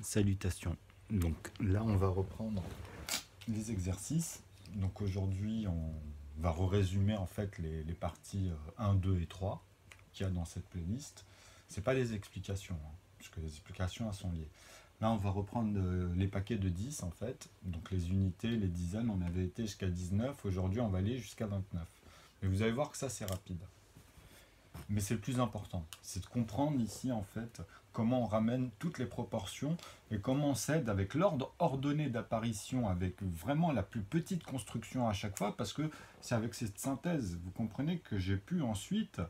Salutations. Donc là, on va reprendre les exercices. Donc aujourd'hui, on va résumer en fait les parties 1, 2 et 3 qu'il y a dans cette playlist. C'est pas les explications, puisque les explications elles sont liées. Là, on va reprendre les paquets de 10 en fait. Donc les unités, les dizaines, on avait été jusqu'à 19. Aujourd'hui, on va aller jusqu'à 29. Mais vous allez voir que ça, c'est rapide. Mais c'est le plus important, c'est de comprendre ici en fait comment on ramène toutes les proportions et comment on s'aide avec l'ordre ordonné d'apparition, avec vraiment la plus petite construction à chaque fois, parce que c'est avec cette synthèse, vous comprenez, que j'ai pu ensuite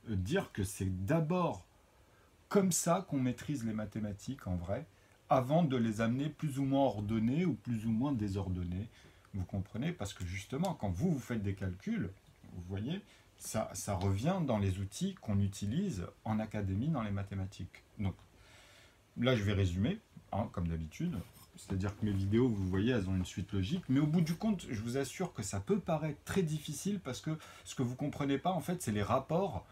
dire que c'est d'abord comme ça qu'on maîtrise les mathématiques en vrai, avant de les amener plus ou moins ordonnées ou plus ou moins désordonnées, vous comprenez, parce que justement quand vous faites des calculs, vous voyez, ça revient dans les outils qu'on utilise en académie dans les mathématiques. Donc là, je vais résumer, comme d'habitude. C'est-à-dire que mes vidéos, vous voyez, elles ont une suite logique. Mais au bout du compte, je vous assure que ça peut paraître très difficile parce que ce que vous ne comprenez pas, en fait, c'est les rapports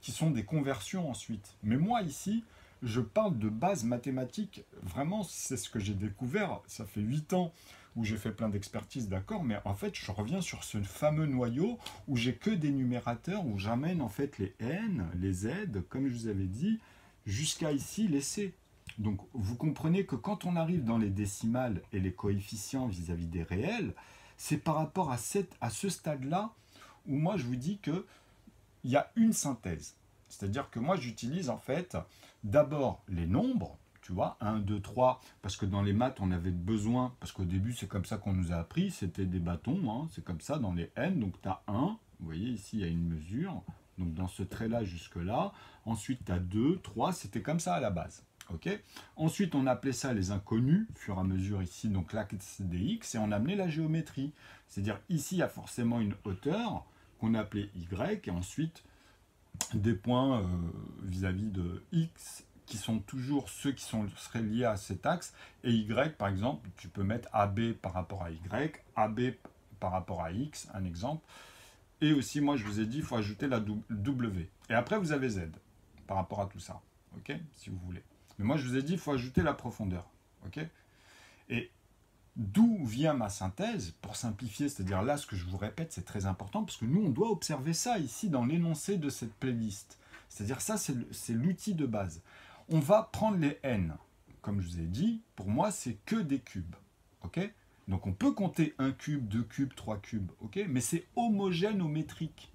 qui sont des conversions ensuite. Mais moi, ici, je parle de base mathématique. Vraiment, c'est ce que j'ai découvert. Ça fait 8 ans où j'ai fait plein d'expertise, d'accord, mais en fait, je reviens sur ce fameux noyau où j'ai que des numérateurs, où j'amène en fait les n, les z, comme je vous avais dit, jusqu'à ici les c. Donc, vous comprenez que quand on arrive dans les décimales et les coefficients vis-à-vis des réels, c'est par rapport à ce stade-là où moi, je vous dis qu'il y a une synthèse. C'est-à-dire que moi, j'utilise en fait d'abord les nombres, tu vois, 1, 2, 3, parce que dans les maths, on avait besoin, parce qu'au début, c'est comme ça qu'on nous a appris, c'était des bâtons, c'est comme ça dans les n, donc tu as 1, vous voyez, ici, il y a une mesure, donc dans ce trait-là jusque-là, ensuite tu as 2, 3, c'était comme ça à la base, ok. Ensuite, on appelait ça les inconnus, au fur et à mesure ici, donc l'axe des x, et on amenait la géométrie, c'est-à-dire ici, il y a forcément une hauteur, qu'on appelait y, et ensuite, des points vis-à-vis de x, qui sont toujours ceux qui seraient liés à cet axe, et y, par exemple, tu peux mettre AB par rapport à y, AB par rapport à x, un exemple, et aussi, moi, je vous ai dit, il faut ajouter la W. Et après, vous avez Z, par rapport à tout ça, ok, si vous voulez. Mais moi, je vous ai dit, il faut ajouter la profondeur, ok. Et d'où vient ma synthèse, pour simplifier, c'est-à-dire là, ce que je vous répète, c'est très important, parce que nous, on doit observer ça ici, dans l'énoncé de cette playlist. C'est-à-dire ça, c'est l'outil de base. On va prendre les n. Comme je vous ai dit, pour moi, c'est que des cubes. Ok? Donc on peut compter 1 cube, 2 cubes, 3 cubes. Ok? Mais c'est homogène au métrique.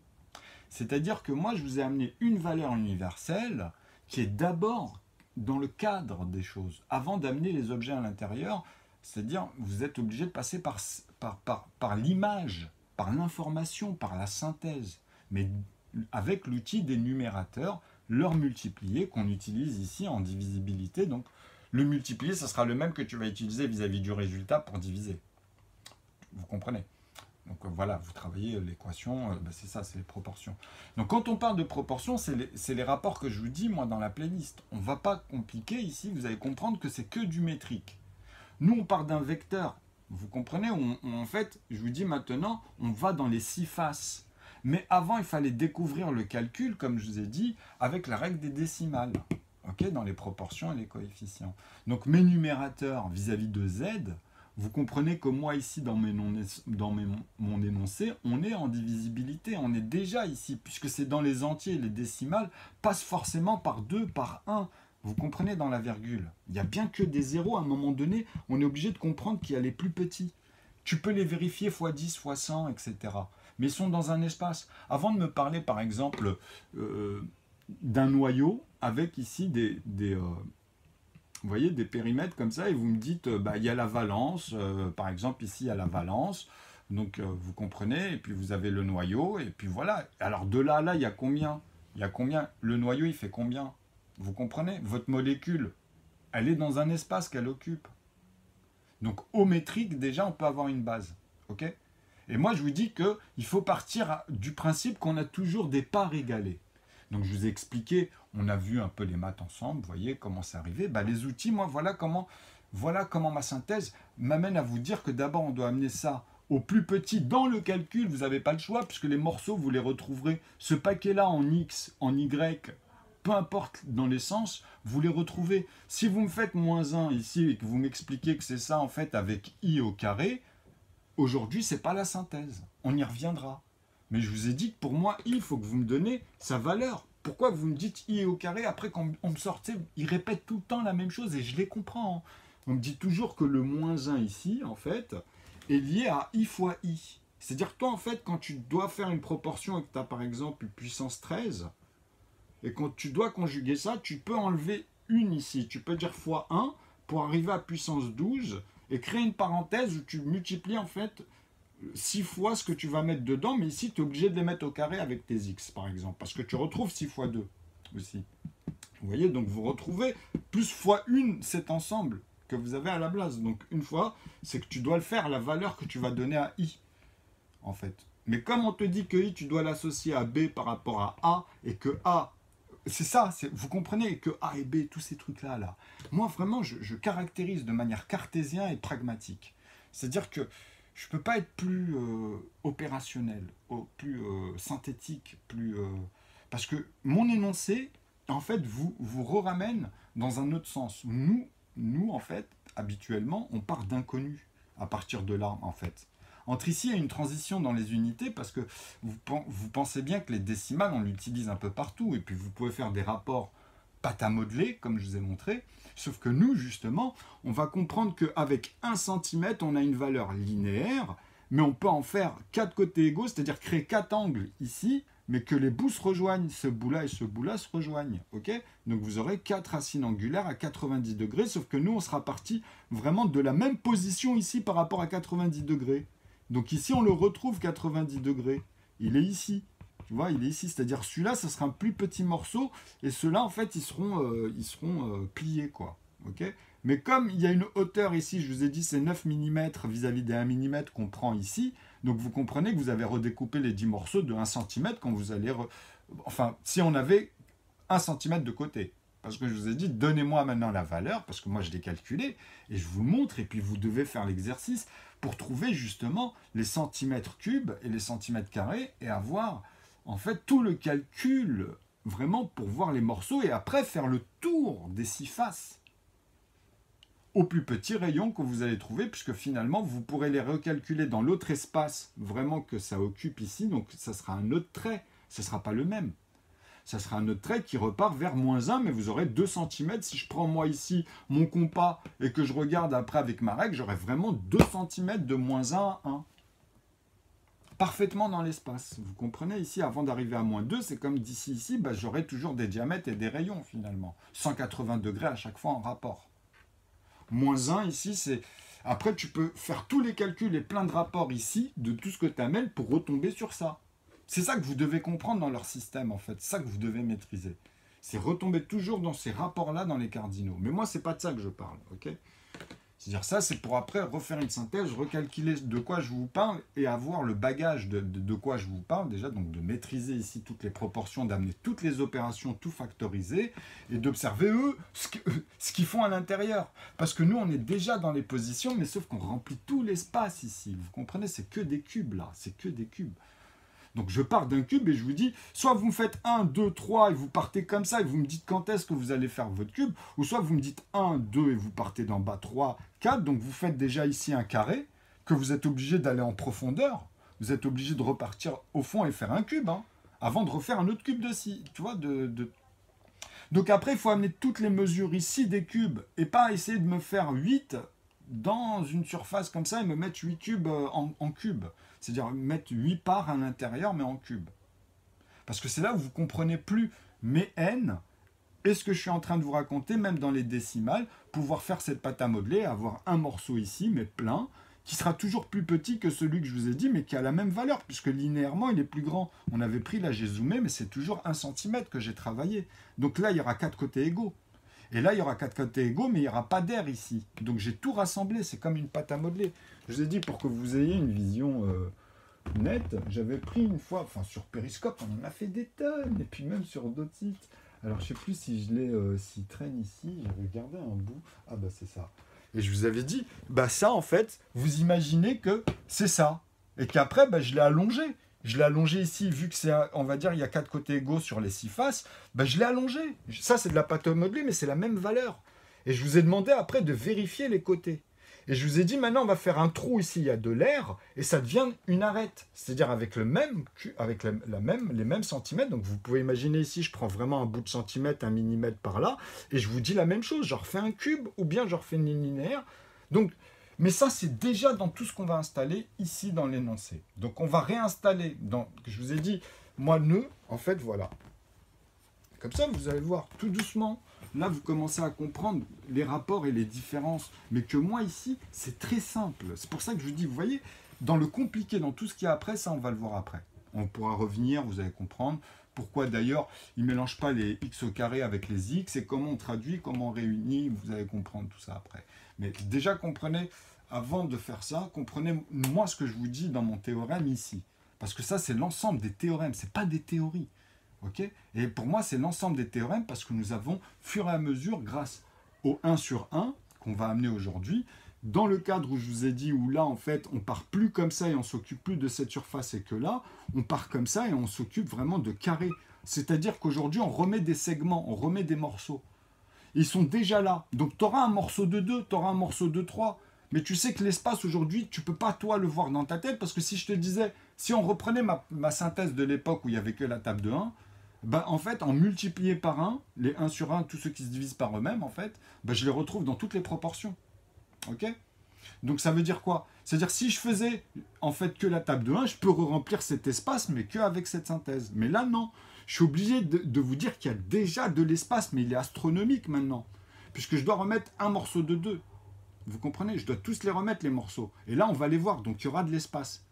C'est-à-dire que moi, je vous ai amené une valeur universelle qui est d'abord dans le cadre des choses, avant d'amener les objets à l'intérieur. C'est-à-dire, vous êtes obligé de passer par l'image, par l'information, par la synthèse. Mais avec l'outil des numérateurs, leur multiplier qu'on utilise ici en divisibilité. Donc le multiplier, ça sera le même que tu vas utiliser vis-à-vis du résultat pour diviser. Vous comprenez? Donc voilà, vous travaillez l'équation, c'est ça, c'est les proportions. Donc quand on parle de proportions, c'est les rapports que je vous dis, moi, dans la playlist. On ne va pas compliquer ici, vous allez comprendre que c'est que du métrique. Nous, on part d'un vecteur. Vous comprenez? En fait, je vous dis maintenant, on va dans les 6 faces. Mais avant, il fallait découvrir le calcul, comme je vous ai dit, avec la règle des décimales, okay, dans les proportions et les coefficients. Donc mes numérateurs vis-à-vis de z, vous comprenez que moi ici, dans mon énoncé, on est en divisibilité, on est déjà ici, puisque c'est dans les entiers, les décimales passent forcément par 2, par 1. Vous comprenez dans la virgule. Il n'y a bien que des zéros, à un moment donné, on est obligé de comprendre qu'il y a les plus petits. Tu peux les vérifier x 10, x 100, etc. Mais ils sont dans un espace. Avant de me parler, par exemple, d'un noyau, avec ici vous voyez, des périmètres comme ça, et vous me dites, il y a la valence, par exemple, ici, il y a la valence, donc vous comprenez, et puis vous avez le noyau, et puis voilà. Alors de là à là, il y a combien? Il y a combien? Le noyau, il fait combien? Vous comprenez? Votre molécule, elle est dans un espace qu'elle occupe. Donc, au métrique, déjà, on peut avoir une base. Ok? Et moi, je vous dis qu'il faut partir du principe qu'on a toujours des parts égalées. Donc, je vous ai expliqué, on a vu un peu les maths ensemble, vous voyez comment c'est arrivé. Les outils, moi, voilà comment ma synthèse m'amène à vous dire que d'abord, on doit amener ça au plus petit dans le calcul. Vous n'avez pas le choix, puisque les morceaux, vous les retrouverez. Ce paquet-là en X, en Y, peu importe dans les sens, vous les retrouvez. Si vous me faites -1 ici et que vous m'expliquez que c'est ça en fait avec i au carré, aujourd'hui c'est pas la synthèse. On y reviendra. Mais je vous ai dit que pour moi, i, il faut que vous me donnez sa valeur. Pourquoi vous me dites i au carré après quand on me sortait, il répète tout le temps la même chose et je les comprends. On me dit toujours que le -1 ici, en fait, est lié à i fois i. C'est-à-dire que toi, en fait, quand tu dois faire une proportion et que tu as par exemple une puissance 13, et quand tu dois conjuguer ça, tu peux enlever une ici. Tu peux dire fois 1 pour arriver à puissance 12 et créer une parenthèse où tu multiplies en fait 6 fois ce que tu vas mettre dedans, mais ici tu es obligé de les mettre au carré avec tes x par exemple, parce que tu retrouves 6 fois 2 aussi. Vous voyez, donc vous retrouvez plus fois 1 cet ensemble que vous avez à la base. Donc une fois, c'est que tu dois le faire à la valeur que tu vas donner à i, en fait. Mais comme on te dit que i, tu dois l'associer à b par rapport à a, et que a, c'est ça, vous comprenez, que a et b, tous ces trucs-là, là. Moi, vraiment, je caractérise de manière cartésienne et pragmatique. C'est-à-dire que je ne peux pas être plus opérationnel, plus synthétique, parce que mon énoncé, en fait, vous ramène dans un autre sens. Nous, en fait, habituellement, on part d'inconnu à partir de là, en fait. Entre ici, il y a une transition dans les unités, parce que vous pensez bien que les décimales, on l'utilise un peu partout, et puis vous pouvez faire des rapports pâte à modeler, comme je vous ai montré, sauf que nous, justement, on va comprendre qu'avec 1 cm, on a une valeur linéaire, mais on peut en faire 4 côtés égaux, c'est-à-dire créer 4 angles ici, mais que les bouts se rejoignent, ce bout-là et ce bout-là se rejoignent, ok? Donc vous aurez 4 racines angulaires à 90 degrés, sauf que nous, on sera parti vraiment de la même position ici par rapport à 90 degrés. Donc ici, on le retrouve 90 degrés. Il est ici. Tu vois, il est ici. C'est-à-dire, celui-là, ce sera un plus petit morceau. Et ceux-là, en fait, ils seront pliés, quoi. Okay, mais comme il y a une hauteur ici, je vous ai dit, c'est 9 mm vis-à-vis des 1 mm qu'on prend ici. Donc, vous comprenez que vous avez redécoupé les 10 morceaux de 1 cm quand vous allez... Enfin, si on avait 1 cm de côté. Parce que je vous ai dit, donnez-moi maintenant la valeur, parce que moi, je l'ai calculé. Et je vous montre, et puis vous devez faire l'exercice pour trouver justement les centimètres cubes et les centimètres carrés et avoir en fait tout le calcul vraiment pour voir les morceaux et après faire le tour des 6 faces au plus petit rayon que vous allez trouver, puisque finalement vous pourrez les recalculer dans l'autre espace vraiment que ça occupe ici, donc ça sera un autre trait, ce ne sera pas le même. Ça sera un autre trait qui repart vers -1, mais vous aurez 2 cm. Si je prends moi ici mon compas et que je regarde après avec ma règle, j'aurai vraiment 2 cm de -1 à 1. Parfaitement dans l'espace. Vous comprenez ici, avant d'arriver à -2, c'est comme d'ici ici, bah, j'aurai toujours des diamètres et des rayons finalement. 180 degrés à chaque fois en rapport. -1 ici, c'est... Après, tu peux faire tous les calculs et plein de rapports ici de tout ce que tu amènes pour retomber sur ça. C'est ça que vous devez comprendre dans leur système, en fait. C'est ça que vous devez maîtriser. C'est retomber toujours dans ces rapports-là dans les cardinaux. Mais moi, c'est pas de ça que je parle, ok? C'est-à-dire ça, c'est pour après refaire une synthèse, recalculer de quoi je vous parle et avoir le bagage de quoi je vous parle, déjà, donc de maîtriser ici toutes les proportions, d'amener toutes les opérations, tout factoriser, et d'observer, eux, ce qu'ils font à l'intérieur. Parce que nous, on est déjà dans les positions, mais sauf qu'on remplit tout l'espace ici. Vous comprenez? C'est que des cubes, là. C'est que des cubes. Donc je pars d'un cube et je vous dis, soit vous me faites 1, 2, 3 et vous partez comme ça et vous me dites quand est-ce que vous allez faire votre cube, ou soit vous me dites 1, 2 et vous partez d'en bas 3, 4, donc vous faites déjà ici un carré, que vous êtes obligé d'aller en profondeur, vous êtes obligé de repartir au fond et faire un cube, hein, avant de refaire un autre cube de ci, tu vois, Donc après, il faut amener toutes les mesures ici des cubes et pas essayer de me faire 8 dans une surface comme ça et me mettre 8 cubes en cube. C'est-à-dire mettre 8 parts à l'intérieur, mais en cube. Parce que c'est là où vous ne comprenez plus mes n et ce que je suis en train de vous raconter, même dans les décimales, pouvoir faire cette pâte à modeler, avoir un morceau ici, mais plein, qui sera toujours plus petit que celui que je vous ai dit, mais qui a la même valeur, puisque linéairement, il est plus grand. On avait pris, là j'ai zoomé, mais c'est toujours 1 cm que j'ai travaillé. Donc là, il y aura 4 côtés égaux. Et là, il y aura 4 côtés égaux, mais il n'y aura pas d'air ici. Donc j'ai tout rassemblé, c'est comme une pâte à modeler. Je vous ai dit, pour que vous ayez une vision nette, j'avais pris une fois, enfin sur Periscope, on en a fait des tonnes, et puis même sur d'autres sites. Alors je ne sais plus si je l'ai, s'il traîne ici, j'avais gardé un bout. Ah bah c'est ça. Et je vous avais dit, bah ça en fait, vous imaginez que c'est ça. Et qu'après, bah, je l'ai allongé. je l'ai allongé ici, vu que c'est, on va dire, il y a 4 côtés égaux sur les 6 faces, ben je l'ai allongé. Ça, c'est de la pâte modelée, mais c'est la même valeur. Et je vous ai demandé après de vérifier les côtés. Et je vous ai dit, maintenant, on va faire un trou ici, il y a de l'air, et ça devient une arête. C'est-à-dire avec, les mêmes centimètres. Donc, vous pouvez imaginer ici, je prends vraiment un bout de centimètre, un millimètre par là, et je vous dis la même chose. Je refais un cube, ou bien je refais une ligne linéaire. Donc, mais ça, c'est déjà dans tout ce qu'on va installer ici dans l'énoncé. Donc, on va réinstaller, je vous ai dit, moi, nœud, en fait, voilà. Comme ça, vous allez voir, tout doucement. Là, vous commencez à comprendre les rapports et les différences. Mais que moi, ici, c'est très simple. C'est pour ça que je vous dis, vous voyez, dans le compliqué, dans tout ce qu'il y a après, ça, on va le voir après. On pourra revenir, vous allez comprendre. Pourquoi, d'ailleurs, ils ne mélangent pas les x au carré avec les x. Et comment on traduit, comment on réunit, vous allez comprendre tout ça après. Mais déjà, comprenez, avant de faire ça, comprenez, moi, ce que je vous dis dans mon théorème ici. Parce que ça, c'est l'ensemble des théorèmes. Ce n'est pas des théories. Okay, et pour moi, c'est l'ensemble des théorèmes parce que nous avons, fur et à mesure, grâce au 1 sur 1 qu'on va amener aujourd'hui, dans le cadre où je vous ai dit, où là, en fait, on part plus comme ça et on s'occupe plus de cette surface et que là, on part comme ça et on s'occupe vraiment de carrés. C'est-à-dire qu'aujourd'hui, on remet des segments, on remet des morceaux. Ils sont déjà là. Donc, tu auras un morceau de 2, tu auras un morceau de 3. Mais tu sais que l'espace aujourd'hui, tu ne peux pas, toi, le voir dans ta tête parce que si je te disais, si on reprenait ma synthèse de l'époque où il n'y avait que la table de 1, ben, en fait, en multiplié par 1, les 1 sur 1, tous ceux qui se divisent par eux-mêmes, en fait, ben, je les retrouve dans toutes les proportions. Ok? Donc ça veut dire quoi? C'est-à-dire si je faisais en fait que la table de 1, je peux remplir cet espace, mais qu'avec cette synthèse. Mais là, non. Je suis obligé de vous dire qu'il y a déjà de l'espace, mais il est astronomique maintenant. Puisque je dois remettre un morceau de 2. Vous comprenez? Je dois tous les remettre, les morceaux. Et là, on va les voir, donc il y aura de l'espace.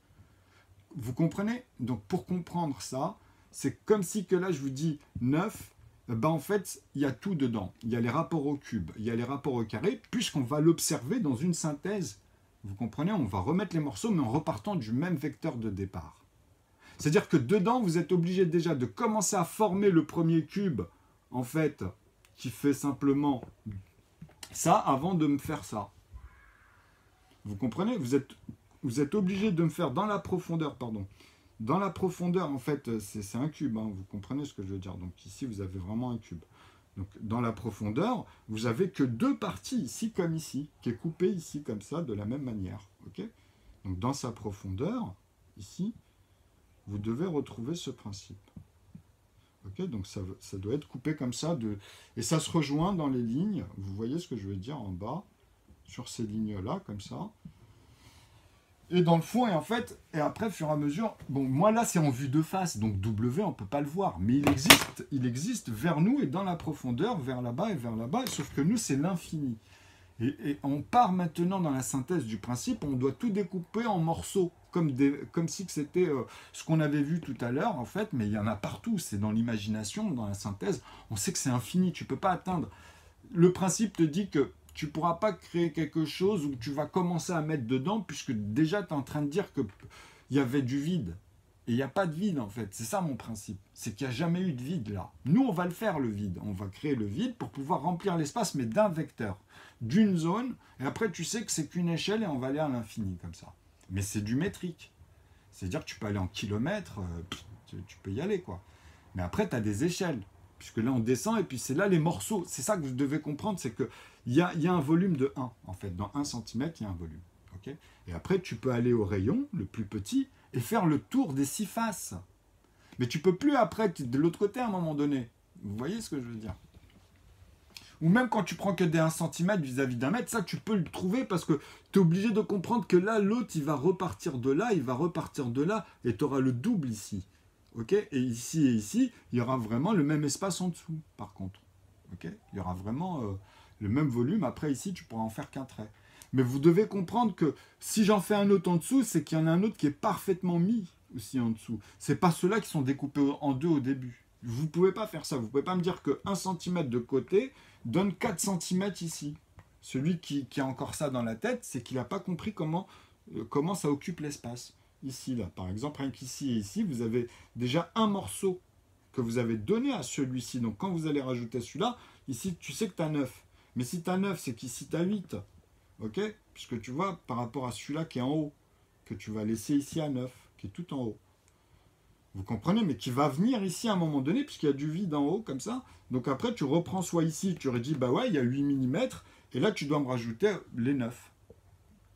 Vous comprenez? Donc pour comprendre ça, c'est comme si que là, je vous dis 9, ben en fait, il y a tout dedans. Il y a les rapports au cube, il y a les rapports au carré, puisqu'on va l'observer dans une synthèse. Vous comprenez? On va remettre les morceaux, mais en repartant du même vecteur de départ. C'est-à-dire que dedans, vous êtes obligé déjà de commencer à former le premier cube, en fait, qui fait simplement ça, avant de me faire ça. Vous comprenez? Vous êtes obligé de me faire dans la profondeur, pardon. Dans la profondeur, en fait, c'est un cube, hein, vous comprenez ce que je veux dire. Donc ici, vous avez vraiment un cube. Donc dans la profondeur, vous n'avez que 2 parties, ici comme ici, qui est coupée ici comme ça, de la même manière. Okay, donc dans sa profondeur, ici, vous devez retrouver ce principe. Okay, donc ça doit être coupé comme ça. Et ça se rejoint dans les lignes. Vous voyez ce que je veux dire en bas, sur ces lignes-là, comme ça. Et dans le fond, et en fait, et après, au fur et à mesure, bon, moi là, c'est en vue de face, donc W, on ne peut pas le voir, mais il existe vers nous et dans la profondeur, vers là-bas et vers là-bas, sauf que nous, c'est l'infini. Et on part maintenant dans la synthèse du principe, on doit tout découper en morceaux, comme si c'était ce qu'on avait vu tout à l'heure, en fait, mais il y en a partout, c'est dans l'imagination, dans la synthèse, on sait que c'est infini, tu ne peux pas atteindre. Le principe te dit que tu ne pourras pas créer quelque chose où tu vas commencer à mettre dedans, puisque déjà tu es en train de dire qu'il y avait du vide. Et il n'y a pas de vide en fait, c'est ça mon principe. C'est qu'il n'y a jamais eu de vide là. Nous on va le faire le vide, on va créer le vide pour pouvoir remplir l'espace, mais d'un vecteur, d'une zone, et après tu sais que c'est qu'une échelle et on va aller à l'infini comme ça. Mais c'est du métrique. C'est-à-dire que tu peux aller en kilomètres, tu peux y aller quoi. Mais après tu as des échelles. Puisque là on descend et puis c'est là les morceaux. C'est ça que vous devez comprendre, c'est qu'il y a un volume de 1 en fait. Dans 1 cm, il y a un volume. Okay, et après tu peux aller au rayon, le plus petit, et faire le tour des 6 faces. Mais tu peux plus après, de l'autre côté à un moment donné. Vous voyez ce que je veux dire? Ou même quand tu prends que des 1 cm vis-à-vis d'un mètre, ça tu peux le trouver parce que tu es obligé de comprendre que là, l'autre, il va repartir de là, il va repartir de là, et tu auras le double ici. Okay, et ici, il y aura vraiment le même espace en dessous, par contre. Okay, il y aura vraiment le même volume. Après, ici, tu pourras en faire qu'un trait. Mais vous devez comprendre que si j'en fais un autre en dessous, c'est qu'il y en a un autre qui est parfaitement mis aussi en dessous. Ce n'est pas ceux-là qui sont découpés en 2 au début. Vous ne pouvez pas faire ça. Vous ne pouvez pas me dire que 1 cm de côté donne 4 cm ici. Celui qui a encore ça dans la tête, c'est qu'il n'a pas compris comment ça occupe l'espace. Ici, là, par exemple, rien qu'ici et ici, vous avez déjà un morceau que vous avez donné à celui-ci. Donc, quand vous allez rajouter celui-là, ici, tu sais que tu as 9. Mais si tu as 9, c'est qu'ici, tu as 8. Ok? Puisque tu vois, par rapport à celui-là qui est en haut, que tu vas laisser ici à 9, qui est tout en haut. Vous comprenez? Mais qui va venir ici à un moment donné, puisqu'il y a du vide en haut, comme ça. Donc après, tu reprends soit ici, tu aurais dit, bah ouais, il y a 8 mm, et là, tu dois me rajouter les 9,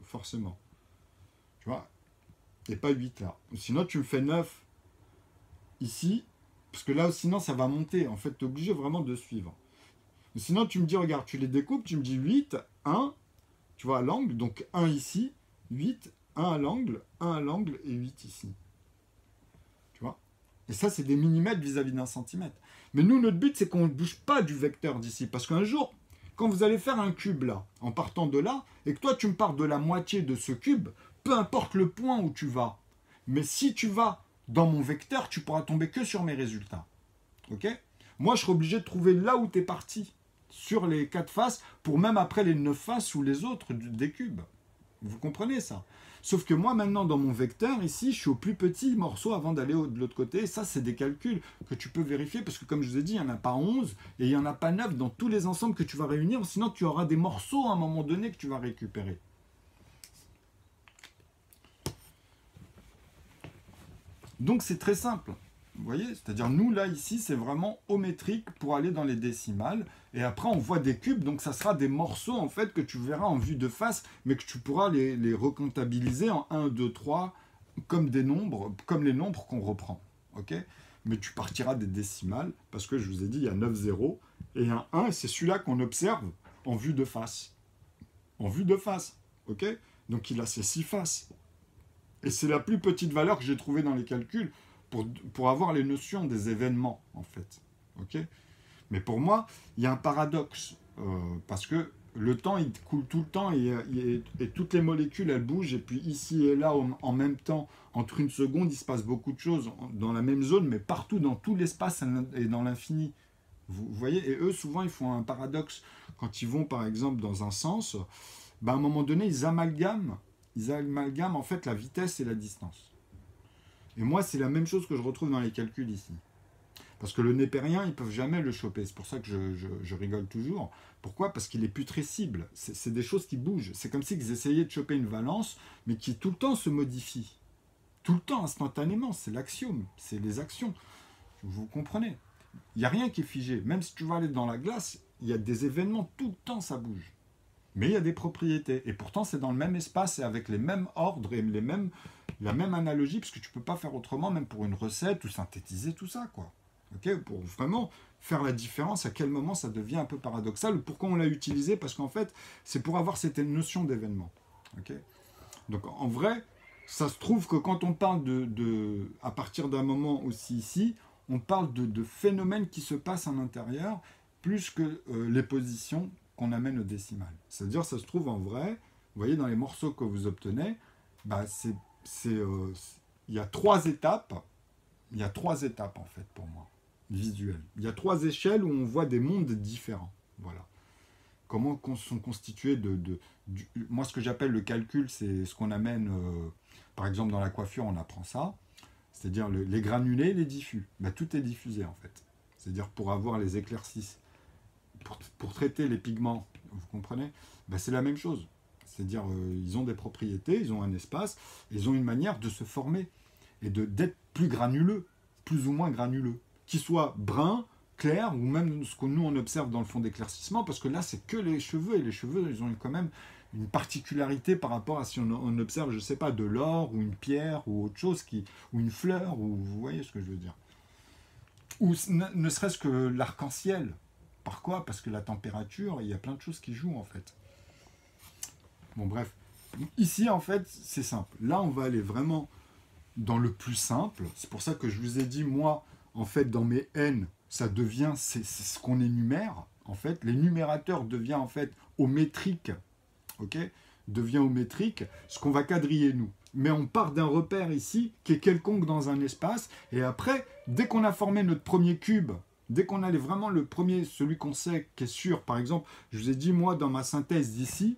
forcément. Tu vois? Et pas 8 là. Sinon, tu me fais 9 ici, parce que là, sinon, ça va monter. En fait, tu es obligé vraiment de suivre. Sinon, tu me dis, regarde, tu les découpes, tu me dis 8, 1, tu vois, à l'angle, donc 1 ici, 8, 1 à l'angle et 8 ici. Tu vois? Et ça, c'est des millimètres vis-à-vis d'un centimètre. Mais nous, notre but, c'est qu'on ne bouge pas du vecteur d'ici. Parce qu'un jour, quand vous allez faire un cube là, en partant de là, et que toi, tu me pars de la moitié de ce cube, peu importe le point où tu vas, mais si tu vas dans mon vecteur, tu pourras tomber que sur mes résultats. Ok? Moi, je serai obligé de trouver là où tu es parti, sur les 4 faces, pour même après les 9 faces ou les autres des cubes. Vous comprenez ça? Sauf que moi, maintenant, dans mon vecteur, ici, je suis au plus petit morceau avant d'aller de l'autre côté. Ça, c'est des calculs que tu peux vérifier, parce que comme je vous ai dit, il n'y en a pas 11 et il n'y en a pas 9 dans tous les ensembles que tu vas réunir, sinon tu auras des morceaux à un moment donné que tu vas récupérer. Donc, c'est très simple. Vous voyez? C'est-à-dire, nous, là, ici, c'est vraiment ométrique pour aller dans les décimales. Et après, on voit des cubes, donc ça sera des morceaux, en fait, que tu verras en vue de face, mais que tu pourras les recomptabiliser en 1, 2, 3, comme des nombres, comme les nombres qu'on reprend. Ok? Mais tu partiras des décimales, parce que je vous ai dit, il y a 9 zéros, et un 1, c'est celui-là qu'on observe en vue de face. En vue de face. Ok? Donc, il a ces 6 faces. Et c'est la plus petite valeur que j'ai trouvée dans les calculs, pour avoir les notions des événements, en fait. Ok? Mais pour moi, il y a un paradoxe, parce que le temps, il coule tout le temps, et toutes les molécules, elles bougent, et puis ici et là, en même temps, entre une seconde, il se passe beaucoup de choses dans la même zone, mais partout, dans tout l'espace et dans l'infini. Vous voyez? Et eux, souvent, ils font un paradoxe. Quand ils vont, par exemple, dans un sens, ben, à un moment donné, ils amalgament, en fait, la vitesse et la distance. Et moi, c'est la même chose que je retrouve dans les calculs ici. Parce que le népérien, ils ne peuvent jamais le choper. C'est pour ça que je rigole toujours. Pourquoi? Parce qu'il est putrescible. C'est des choses qui bougent. C'est comme s'ils essayaient de choper une valence, mais qui tout le temps se modifie. Tout le temps, instantanément. C'est l'axiome. C'est les actions. Vous comprenez? Il n'y a rien qui est figé. Même si tu vas aller dans la glace, il y a des événements, tout le temps ça bouge. Mais il y a des propriétés. Et pourtant, c'est dans le même espace et avec les mêmes ordres et la même analogie, parce que tu ne peux pas faire autrement, même pour une recette ou synthétiser tout ça, quoi. Okay, pour vraiment faire la différence, à quel moment ça devient un peu paradoxal. Pourquoi on l'a utilisé? Parce qu'en fait, c'est pour avoir cette notion d'événement. Okay, donc en vrai, ça se trouve que quand on parle à partir d'un moment aussi ici, on parle de phénomènes qui se passent en intérieur, plus que les positions qu'on amène au décimal. C'est-à-dire, ça se trouve en vrai, vous voyez, dans les morceaux que vous obtenez, bah, il y a 3 étapes. Il y a 3 étapes, en fait, pour moi, visuelles. Il y a 3 échelles où on voit des mondes différents. Voilà. Comment sont constitués moi, ce que j'appelle le calcul, c'est ce qu'on amène, par exemple, dans la coiffure, on apprend ça. C'est-à-dire les granulés, les diffus. Ben, tout est diffusé, en fait. C'est-à-dire pour avoir les éclaircies, pour traiter les pigments, vous comprenez? Ben, c'est la même chose. C'est-à-dire, ils ont des propriétés, ils ont un espace, ils ont une manière de se former et d'être plus granuleux, plus ou moins granuleux, qu'ils soient bruns, clairs, ou même ce que nous on observe dans le fond d'éclaircissement, parce que là c'est que les cheveux, et les cheveux ils ont quand même une particularité par rapport à si on observe, je sais pas, de l'or, ou une pierre, ou autre chose, ou une fleur, ou vous voyez ce que je veux dire. Ou ne serait-ce que l'arc-en-ciel. Par quoi? Parce que la température, il y a plein de choses qui jouent en fait. Bon bref, ici en fait c'est simple. Là on va aller vraiment dans le plus simple. C'est pour ça que je vous ai dit, moi, en fait, dans mes n, ça devient, c'est ce qu'on énumère, en fait. Les numérateurs deviennent, en fait, au métrique, ok? Devient au métrique, ce qu'on va quadriller, nous. Mais on part d'un repère ici, qui est quelconque dans un espace, et après, dès qu'on a formé notre premier cube, dès qu'on a vraiment le premier, celui qu'on sait, qui est sûr, par exemple, je vous ai dit, moi, dans ma synthèse d'ici,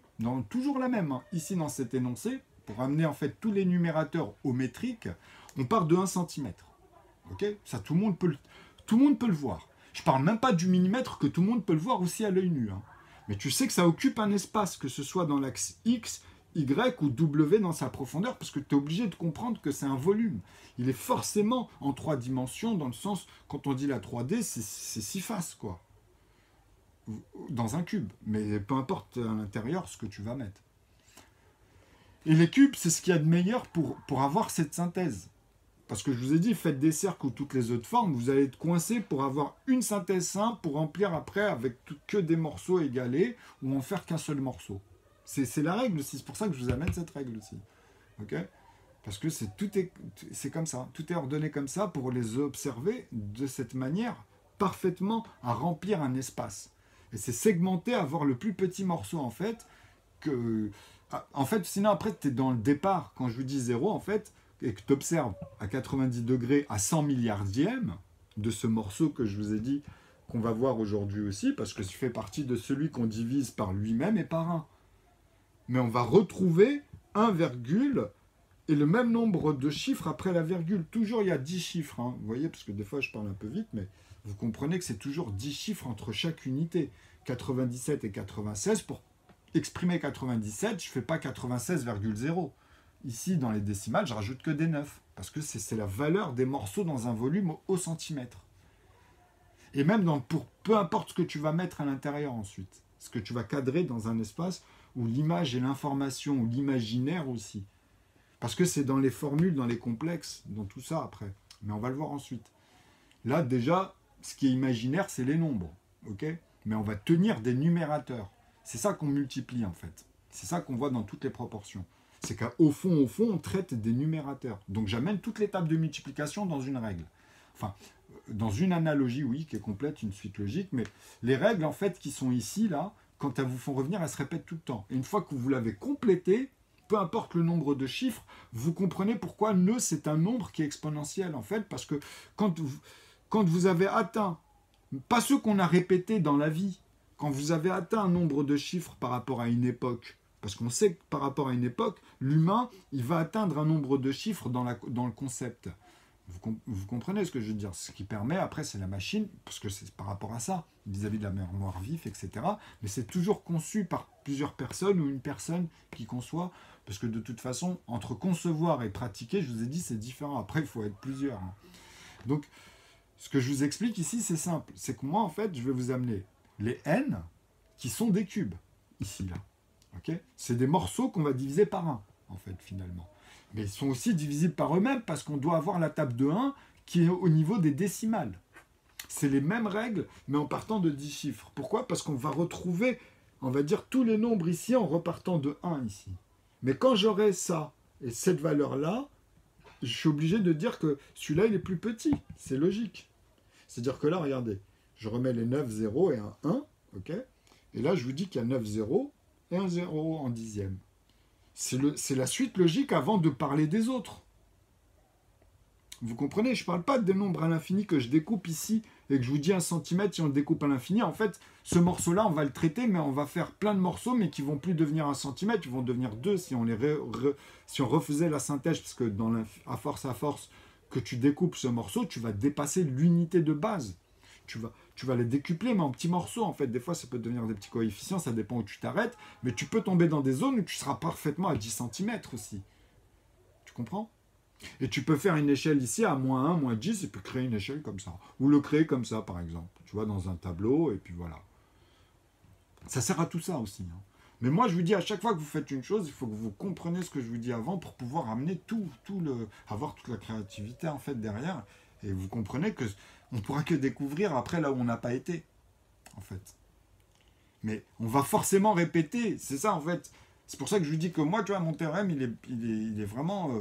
toujours la même, hein, ici, dans cet énoncé, pour amener en fait tous les numérateurs au métrique, on part de 1 cm. Ok? Ça, tout le monde peut le voir. Je parle même pas du millimètre que tout le monde peut le voir aussi à l'œil nu. Hein. Mais tu sais que ça occupe un espace, que ce soit dans l'axe X, Y ou W dans sa profondeur, parce que tu es obligé de comprendre que c'est un volume. Il est forcément en 3 dimensions, dans le sens, quand on dit la 3D, c'est 6 faces, quoi. Dans un cube. Mais peu importe à l'intérieur ce que tu vas mettre. Et les cubes, c'est ce qu'il y a de meilleur pour avoir cette synthèse. Parce que je vous ai dit, faites des cercles ou toutes les autres formes, vous allez être coincé pour avoir une synthèse simple, pour remplir après avec que des morceaux égalés, ou en faire qu'un seul morceau. C'est la règle aussi, c'est pour ça que je vous amène cette règle aussi. Ok ? Parce que c'est comme ça, tout est ordonné comme ça pour les observer de cette manière, parfaitement à remplir un espace. Et c'est segmenté, avoir le plus petit morceau en fait, en fait, sinon après tu es dans le départ, quand je vous dis 0 en fait, et que tu observes à 90 degrés à 100 milliardièmes de ce morceau que je vous ai dit qu'on va voir aujourd'hui aussi, parce que ça fait partie de celui qu'on divise par lui-même et par 1. Mais on va retrouver 1 virgule et le même nombre de chiffres après la virgule. Toujours il y a 10 chiffres, hein. Vous voyez, parce que des fois je parle un peu vite, mais vous comprenez que c'est toujours 10 chiffres entre chaque unité. 97 et 96, pour exprimer 97, je ne fais pas 96,0. Ici, dans les décimales, je rajoute que des 9, parce que c'est la valeur des morceaux dans un volume au centimètre. Et même pour peu importe ce que tu vas mettre à l'intérieur ensuite, ce que tu vas cadrer dans un espace où l'image et l'information, ou l'imaginaire aussi. Parce que c'est dans les formules, dans les complexes, dans tout ça après. Mais on va le voir ensuite. Là, déjà, ce qui est imaginaire, c'est les nombres. Ok ? Mais on va tenir des numérateurs. C'est ça qu'on multiplie en fait. C'est ça qu'on voit dans toutes les proportions. C'est qu'au fond, on traite des numérateurs. Donc j'amène toutes les tables de multiplication dans une règle. Enfin, dans une analogie, oui, qui est complète, une suite logique, mais les règles, en fait, qui sont ici, là, quand elles vous font revenir, elles se répètent tout le temps. Et une fois que vous l'avez complété, peu importe le nombre de chiffres, vous comprenez pourquoi nœud, c'est un nombre qui est exponentiel, en fait, parce que quand vous avez atteint, pas ceux qu'on a répétés dans la vie, quand vous avez atteint un nombre de chiffres par rapport à une époque, parce qu'on sait que par rapport à une époque, l'humain, il va atteindre un nombre de chiffres dans le concept. Vous comprenez ce que je veux dire? Ce qui permet, après, c'est la machine, parce que c'est par rapport à ça, vis-à-vis de la mémoire vive, etc. Mais c'est toujours conçu par plusieurs personnes ou une personne qui conçoit, parce que de toute façon, entre concevoir et pratiquer, je vous ai dit, c'est différent. Après, il faut être plusieurs. Donc, ce que je vous explique ici, c'est simple. C'est que moi, en fait, je vais vous amener les n qui sont des cubes, ici, là. Okay, c'est des morceaux qu'on va diviser par 1, en fait, finalement. Mais ils sont aussi divisibles par eux-mêmes parce qu'on doit avoir la table de 1 qui est au niveau des décimales. C'est les mêmes règles, mais en partant de 10 chiffres. Pourquoi? Parce qu'on va retrouver, on va dire, tous les nombres ici en repartant de 1 ici. Mais quand j'aurai ça et cette valeur-là, je suis obligé de dire que celui-là, il est plus petit. C'est logique. C'est-à-dire que là, regardez, je remets les 9 0 et un 1, ok? Et là, je vous dis qu'il y a 9 0 et un 0 en dixième. C'est la suite logique avant de parler des autres. Vous comprenez? Je ne parle pas des nombres à l'infini que je découpe ici et que je vous dis 1 centimètre si on le découpe à l'infini. En fait, ce morceau-là, on va le traiter, mais on va faire plein de morceaux, mais qui ne vont plus devenir 1 centimètre, ils vont devenir 2 si on, si on refaisait la synthèse, parce que à force que tu découpes ce morceau, tu vas dépasser l'unité de base. Tu vas les décupler, mais en petits morceaux, en fait. Des fois, ça peut devenir des petits coefficients, ça dépend où tu t'arrêtes, mais tu peux tomber dans des zones où tu seras parfaitement à 10 cm aussi. Tu comprends? Et tu peux faire une échelle ici à moins 1, moins 10, et puis créer une échelle comme ça. Ou le créer comme ça, par exemple. Tu vois, dans un tableau, et puis voilà. Ça sert à tout ça aussi. Hein. Mais moi, je vous dis, à chaque fois que vous faites une chose, il faut que vous compreniez ce que je vous dis avant pour pouvoir amener avoir toute la créativité, en fait, derrière. Et vous comprenez que on ne pourra que découvrir après là où on n'a pas été, en fait. Mais on va forcément répéter, c'est ça, en fait. C'est pour ça que je vous dis que moi, tu vois, mon théorème, il est vraiment...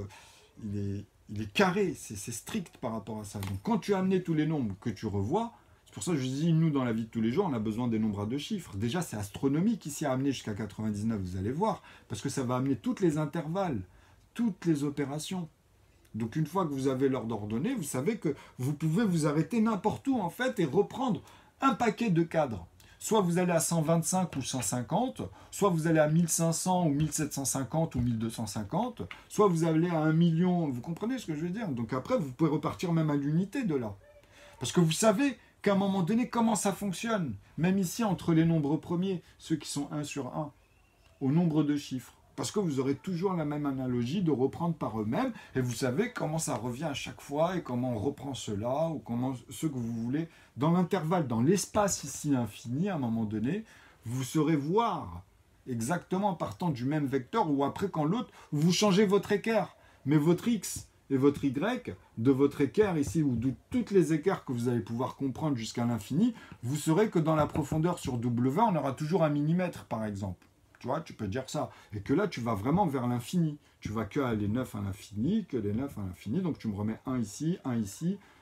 il est carré, c'est strict par rapport à ça. Donc quand tu as amené tous les nombres que tu revois, c'est pour ça que je dis, nous, dans la vie de tous les jours, on a besoin des nombres à 2 chiffres. Déjà, c'est astronomique ici à amener jusqu'à 99, vous allez voir, parce que ça va amener tous les intervalles, toutes les opérations. Donc une fois que vous avez l'ordre ordonné, vous savez que vous pouvez vous arrêter n'importe où, en fait, et reprendre un paquet de cadres. Soit vous allez à 125 ou 150, soit vous allez à 1500 ou 1750 ou 1250, soit vous allez à 1 million, vous comprenez ce que je veux dire? Donc après, vous pouvez repartir même à l'unité de là. Parce que vous savez qu'à un moment donné, comment ça fonctionne? Même ici, entre les nombres premiers, ceux qui sont 1 sur 1, au nombre de chiffres. Parce que vous aurez toujours la même analogie de reprendre par eux-mêmes, et vous savez comment ça revient à chaque fois, et comment on reprend cela, ou comment ce que vous voulez. Dans l'intervalle, dans l'espace ici infini, à un moment donné, vous saurez voir exactement partant du même vecteur, ou après quand l'autre, vous changez votre équerre, mais votre x et votre y, de votre équerre ici, ou de toutes les équerres que vous allez pouvoir comprendre jusqu'à l'infini, vous saurez que dans la profondeur sur W, on aura toujours 1 millimètre, par exemple. Tu vois, tu peux dire ça. Et que là, tu vas vraiment vers l'infini. Tu vas que à les 9 à l'infini, que les 9 à l'infini. Donc, tu me remets 1 ici,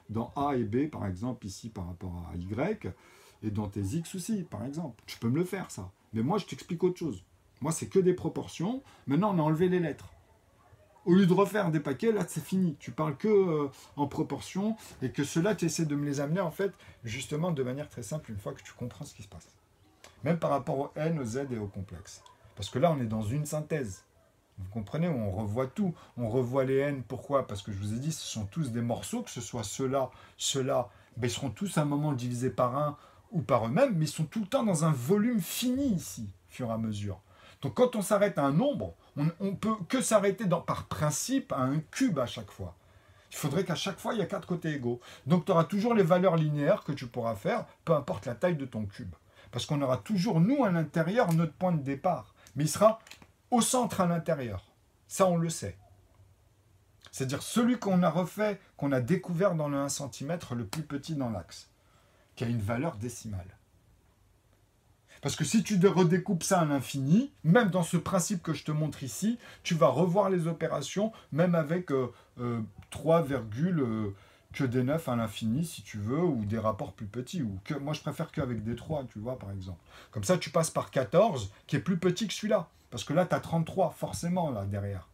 dans A et B, par exemple, ici, par rapport à Y, et dans tes X aussi, par exemple. Tu peux me le faire, ça. Mais moi, je t'explique autre chose. Moi, c'est que des proportions. Maintenant, on a enlevé les lettres. Au lieu de refaire des paquets, là, c'est fini. Tu parles que en proportion, et que cela, tu essaies de me les amener, en fait, justement, de manière très simple, une fois que tu comprends ce qui se passe. Même par rapport au n, au z et au complexe. Parce que là, on est dans une synthèse. Vous comprenez, on revoit tout. On revoit les n. Pourquoi? Parce que je vous ai dit, ce sont tous des morceaux, que ce soit ceux-là, ben, ils seront tous à un moment divisés par 1 ou par eux-mêmes, mais ils sont tout le temps dans un volume fini ici, au fur et à mesure. Donc quand on s'arrête à un nombre, on peut que s'arrêter par principe à un cube à chaque fois. Il faudrait qu'à chaque fois, il y a 4 côtés égaux. Donc tu auras toujours les valeurs linéaires que tu pourras faire, peu importe la taille de ton cube. Parce qu'on aura toujours, nous, à l'intérieur, notre point de départ. Mais il sera au centre à l'intérieur. Ça, on le sait. C'est-à-dire celui qu'on a refait, qu'on a découvert dans le 1 cm, le plus petit dans l'axe, qui a une valeur décimale. Parce que si tu redécoupes ça à l'infini, même dans ce principe que je te montre ici, tu vas revoir les opérations, même avec 3, que des 9 à l'infini, si tu veux, ou des rapports plus petits. Ou que, moi, je préfère qu'avec des 3, tu vois, par exemple. Comme ça, tu passes par 14, qui est plus petit que celui-là. Parce que là, tu as 33, forcément, là, derrière.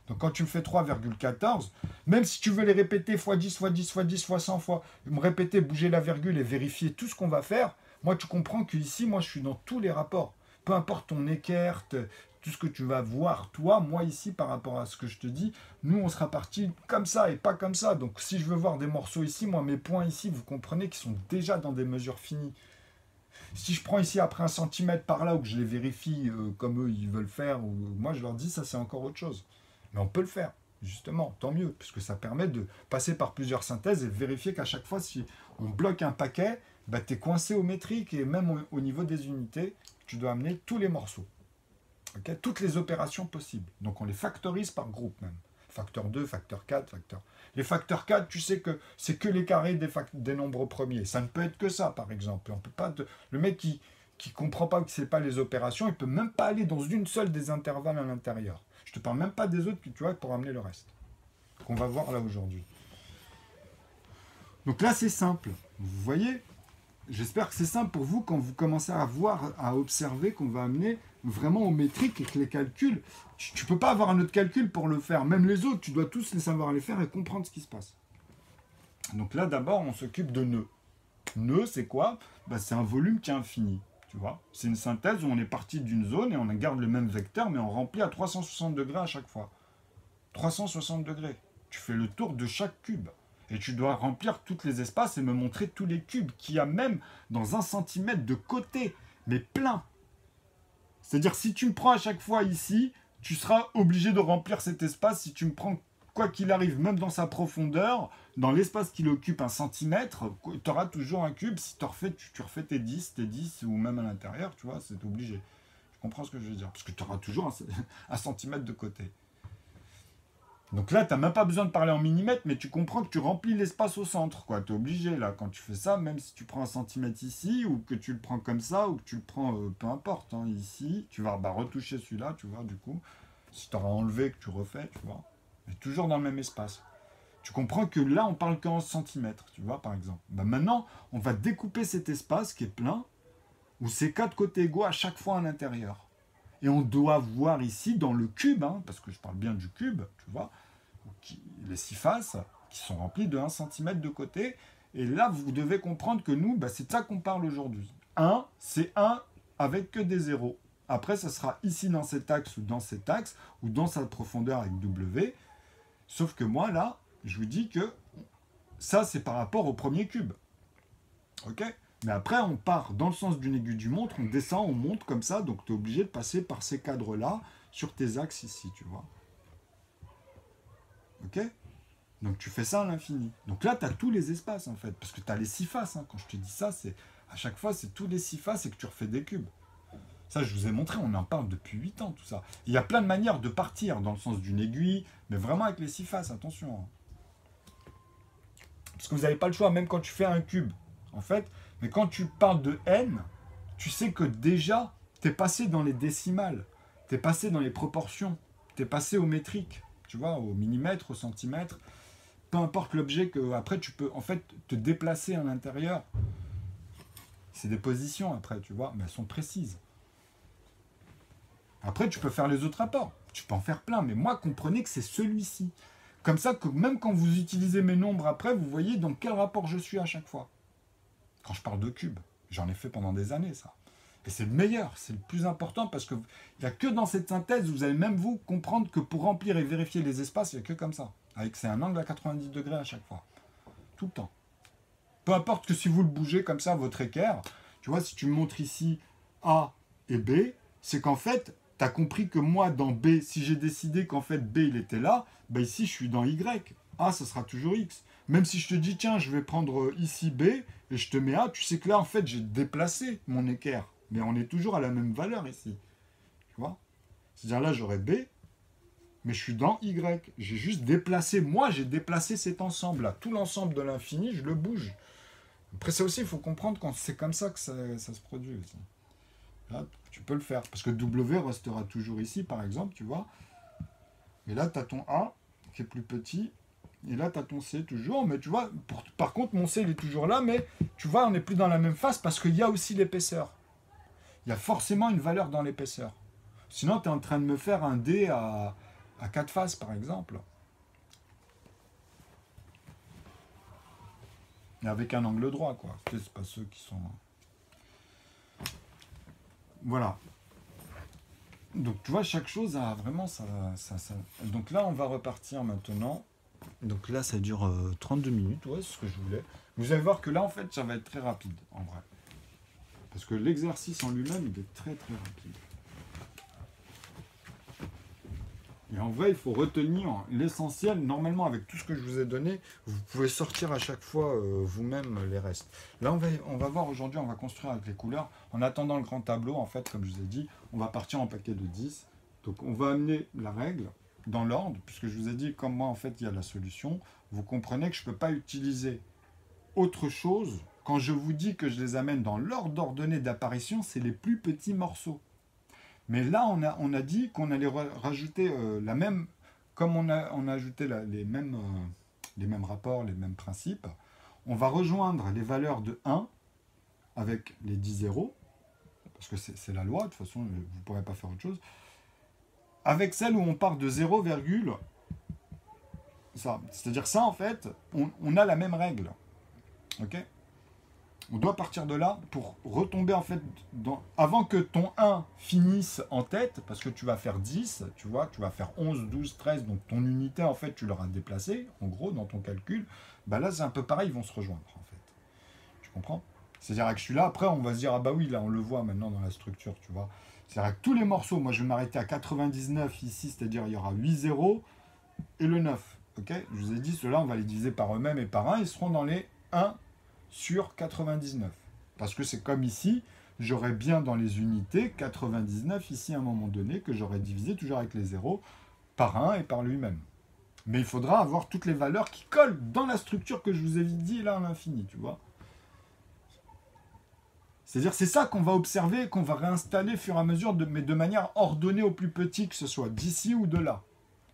Donc, quand tu me fais 3,14, même si tu veux les répéter x 10, x 10, x 10, x 100 fois, me répéter, bouger la virgule et vérifier tout ce qu'on va faire, moi, tu comprends qu'ici, moi, je suis dans tous les rapports. Peu importe ton équerre, tout ce que tu vas voir, toi, moi, ici, par rapport à ce que je te dis, nous, on sera partis comme ça et pas comme ça. Donc, si je veux voir des morceaux ici, moi, mes points ici, vous comprenez qu'ils sont déjà dans des mesures finies. Si je prends ici après 1 centimètre par là, ou que je les vérifie comme eux, ils veulent faire, ou moi, je leur dis, ça, c'est encore autre chose. Mais on peut le faire, justement, tant mieux, puisque ça permet de passer par plusieurs synthèses et de vérifier qu'à chaque fois, si on bloque un paquet, bah, tu es coincé au métrique et même au niveau des unités, tu dois amener tous les morceaux. Okay, toutes les opérations possibles. Donc on les factorise par groupe même. Facteur 2, facteur 4, facteur... Les facteurs 4, tu sais que c'est que les carrés des nombres premiers. Ça ne peut être que ça, par exemple. On peut pas Le mec qui ne comprend pas que ce n'est pas les opérations, il ne peut même pas aller dans une seule des intervalles à l'intérieur. Je ne te parle même pas des autres, tu vois, pour amener le reste. Qu'on va voir là aujourd'hui. Donc là, c'est simple. Vous voyez ? J'espère que c'est simple pour vous quand vous commencez à voir, à observer qu'on va amener vraiment au métrique et que les calculs, tu ne peux pas avoir un autre calcul pour le faire. Même les autres, tu dois tous les savoir les faire et comprendre ce qui se passe. Donc là, d'abord, on s'occupe de nœuds. Nœud, c'est quoi? Bah, c'est un volume qui est infini. Tu vois, c'est une synthèse où on est parti d'une zone et on garde le même vecteur, mais on remplit à 360 degrés à chaque fois. 360 degrés. Tu fais le tour de chaque cube. Et tu dois remplir tous les espaces et me montrer tous les cubes qu'il y a même dans 1 centimètre de côté, mais plein. C'est-à-dire, si tu me prends à chaque fois ici, tu seras obligé de remplir cet espace. Si tu me prends, quoi qu'il arrive, même dans sa profondeur, dans l'espace qu'il occupe 1 centimètre, tu auras toujours un cube. Si tu refais tes 10, ou même à l'intérieur, tu vois, c'est obligé. Tu comprends ce que je veux dire? Parce que tu auras toujours 1 centimètre de côté. Donc là, tu n'as même pas besoin de parler en millimètres, mais tu comprends que tu remplis l'espace au centre. Tu es obligé, là, quand tu fais ça, même si tu prends 1 centimètre ici, ou que tu le prends comme ça, ou que tu le prends, peu importe, hein, ici, tu vas retoucher celui-là, tu vois, du coup. Si tu auras enlevé, que tu refais, tu vois. Mais toujours dans le même espace. Tu comprends que là, on parle qu'en centimètres, tu vois, par exemple. Bah, maintenant, on va découper cet espace qui est plein, où c'est 4 côtés égaux à chaque fois à l'intérieur. Et on doit voir ici, dans le cube, hein, parce que je parle bien du cube, tu vois, les 6 faces qui sont remplies de 1 cm de côté. Et là, vous devez comprendre que nous, bah, c'est de ça qu'on parle aujourd'hui. 1, c'est 1 avec que des zéros. Après, ça sera ici dans cet axe ou dans sa profondeur avec W. Sauf que moi, là, je vous dis que ça, c'est par rapport au premier cube. Ok ? Mais après, on part dans le sens d'une aiguille du montre, on descend, on monte comme ça. Donc, tu es obligé de passer par ces cadres-là sur tes axes ici, tu vois. Ok? Donc tu fais ça à l'infini. Donc là, tu as tous les espaces, en fait, parce que tu as les 6 faces. Hein. Quand je te dis ça, c'est à chaque fois, c'est tous les 6 faces et que tu refais des cubes. Ça, je vous ai montré, on en parle depuis 8 ans, tout ça. Il y a plein de manières de partir, dans le sens d'une aiguille, mais vraiment avec les 6 faces, attention. Hein. Parce que vous n'avez pas le choix, même quand tu fais un cube, en fait. Mais quand tu parles de n, tu sais que déjà, tu es passé dans les décimales, tu es passé dans les proportions, tu es passé au métrique, tu vois, au millimètre, au centimètre. Peu importe l'objet que après tu peux en fait te déplacer à l'intérieur. C'est des positions après, tu vois, mais elles sont précises. Après, tu peux faire les autres rapports. Tu peux en faire plein, mais moi, comprenez que c'est celui-ci. Comme ça, que même quand vous utilisez mes nombres après, vous voyez dans quel rapport je suis à chaque fois. Quand je parle de cube, j'en ai fait pendant des années, ça. Et c'est le meilleur, c'est le plus important, parce qu'il n'y a que dans cette synthèse, vous allez même vous comprendre que pour remplir et vérifier les espaces, il n'y a que comme ça. C'est un angle à 90 degrés à chaque fois. Tout le temps. Peu importe que si vous le bougez comme ça, votre équerre, tu vois, si tu me montres ici A et B, c'est qu'en fait, tu as compris que moi, dans B, si j'ai décidé qu'en fait B, il était là, ben ici, je suis dans Y. A, ce sera toujours X. Même si je te dis, tiens, je vais prendre ici B, et je te mets A, tu sais que là, en fait, j'ai déplacé mon équerre. Mais on est toujours à la même valeur ici. Tu vois? C'est-à-dire là, j'aurais B, mais je suis dans Y. J'ai juste déplacé, moi, j'ai déplacé cet ensemble-là. Tout l'ensemble de l'infini, je le bouge. Après, ça aussi, il faut comprendre quand c'est comme ça que ça se produit aussi. Là, tu peux le faire. Parce que W restera toujours ici, par exemple, tu vois. Et là, tu as ton A, qui est plus petit. Et là, tu as ton C toujours. Mais tu vois, par contre, mon C, il est toujours là. Mais tu vois, on n'est plus dans la même face parce qu'il y a aussi l'épaisseur. Il y a forcément une valeur dans l'épaisseur. Sinon, tu es en train de me faire un D à 4 faces, par exemple. Et avec un angle droit, quoi. C'est pas ceux qui sont... Voilà. Donc, tu vois, chaque chose a vraiment ça. Donc là, on va repartir maintenant. Donc là, ça dure 32 minutes. Ouais, c'est ce que je voulais. Vous allez voir que là, en fait, ça va être très rapide, en vrai. Parce que l'exercice en lui-même, il est très, très rapide. Et en vrai, il faut retenir l'essentiel. Normalement, avec tout ce que je vous ai donné, vous pouvez sortir à chaque fois vous-même les restes. Là, on va voir aujourd'hui, on va construire avec les couleurs. En attendant le grand tableau, en fait, comme je vous ai dit, on va partir en paquet de 10. Donc, on va amener la règle dans l'ordre, puisque je vous ai dit, comme moi, en fait, il y a la solution. Vous comprenez que je ne peux pas utiliser autre chose. Quand je vous dis que je les amène dans l'ordre ordonné d'apparition, c'est les plus petits morceaux. Mais là, on a dit qu'on allait rajouter la même... Comme on a ajouté les mêmes rapports, les mêmes principes, on va rejoindre les valeurs de 1 avec les 10 zéros, parce que c'est la loi, de toute façon, vous ne pourrez pas faire autre chose, avec celle où on part de 0, ça. C'est-à-dire ça, en fait, on a la même règle. Ok ? On doit partir de là pour retomber en fait avant que ton 1 finisse en tête, parce que tu vas faire 10, tu vois, tu vas faire 11, 12, 13, donc ton unité en fait tu l'auras déplacée, en gros, dans ton calcul, bah là c'est un peu pareil, ils vont se rejoindre en fait. Tu comprends? C'est-à-dire avec celui-là, après on va se dire, ah bah oui, là on le voit maintenant dans la structure, tu vois. C'est-à-dire avec tous les morceaux, moi je vais m'arrêter à 99 ici, c'est-à-dire il y aura 8 zéros et le 9. Ok? Je vous ai dit, ceux-là on va les diviser par eux-mêmes et par 1, ils seront dans les 1 sur 99. Parce que c'est comme ici, j'aurais bien dans les unités 99 ici à un moment donné, que j'aurais divisé toujours avec les zéros par 1 et par lui-même. Mais il faudra avoir toutes les valeurs qui collent dans la structure que je vous ai dit là à l'infini, tu vois. C'est-à-dire c'est ça qu'on va observer, qu'on va réinstaller au fur et à mesure, mais de manière ordonnée au plus petit, que ce soit d'ici ou de là.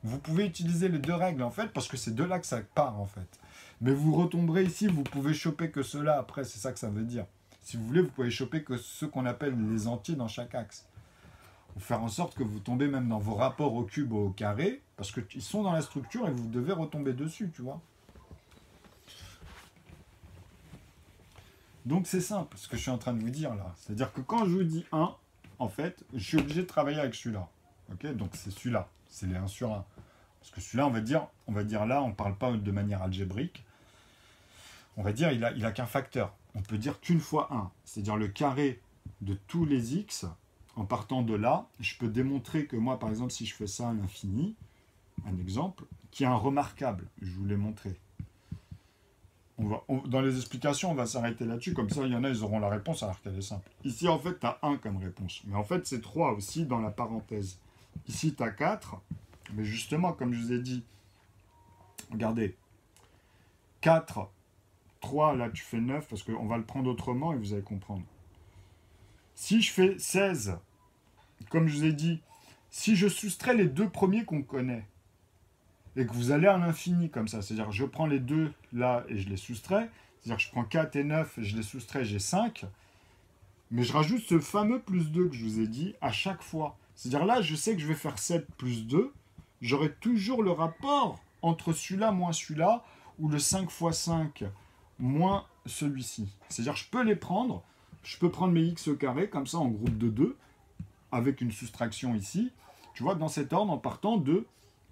Vous pouvez utiliser les deux règles en fait, parce que c'est de là que ça part en fait. Mais vous retomberez ici, vous pouvez choper que ceux-là après, c'est ça que ça veut dire. Si vous voulez, vous pouvez choper que ceux qu'on appelle les entiers dans chaque axe. Ou faire en sorte que vous tombez même dans vos rapports au cube ou au carré, parce qu'ils sont dans la structure et vous devez retomber dessus, tu vois. Donc c'est simple, ce que je suis en train de vous dire là. C'est-à-dire que quand je vous dis 1, en fait, je suis obligé de travailler avec celui-là. Okay, donc c'est celui-là, c'est les 1 sur 1. Parce que celui-là, on va dire là, on ne parle pas de manière algébrique. On va dire, il a qu'un facteur. On peut dire qu'une fois 1, c'est-à-dire le carré de tous les x en partant de là, je peux démontrer que moi, par exemple, si je fais ça à l'infini, un exemple, qui est un remarquable, je vous l'ai montré. Dans les explications, on va s'arrêter là-dessus, comme ça, il y en a, ils auront la réponse alors qu'elle est simple. Ici, en fait, tu as 1 comme réponse, mais en fait, c'est 3 aussi dans la parenthèse. Ici, tu as 4, mais justement, comme je vous ai dit, regardez, 4, 3, là, tu fais 9, parce qu'on va le prendre autrement et vous allez comprendre. Si je fais 16, comme je vous ai dit, si je soustrais les deux premiers qu'on connaît, et que vous allez à l'infini comme ça, c'est-à-dire je prends les deux là et je les soustrais, c'est-à-dire que je prends 4 et 9 et je les soustrais, j'ai 5, mais je rajoute ce fameux plus 2 que je vous ai dit à chaque fois. C'est-à-dire là, je sais que je vais faire 7 plus 2, j'aurai toujours le rapport entre celui-là moins celui-là, ou le 5 fois 5 moins celui-ci. C'est-à-dire je peux les prendre, je peux prendre mes x au carré comme ça en groupe de 2, avec une soustraction ici, tu vois, dans cet ordre en partant de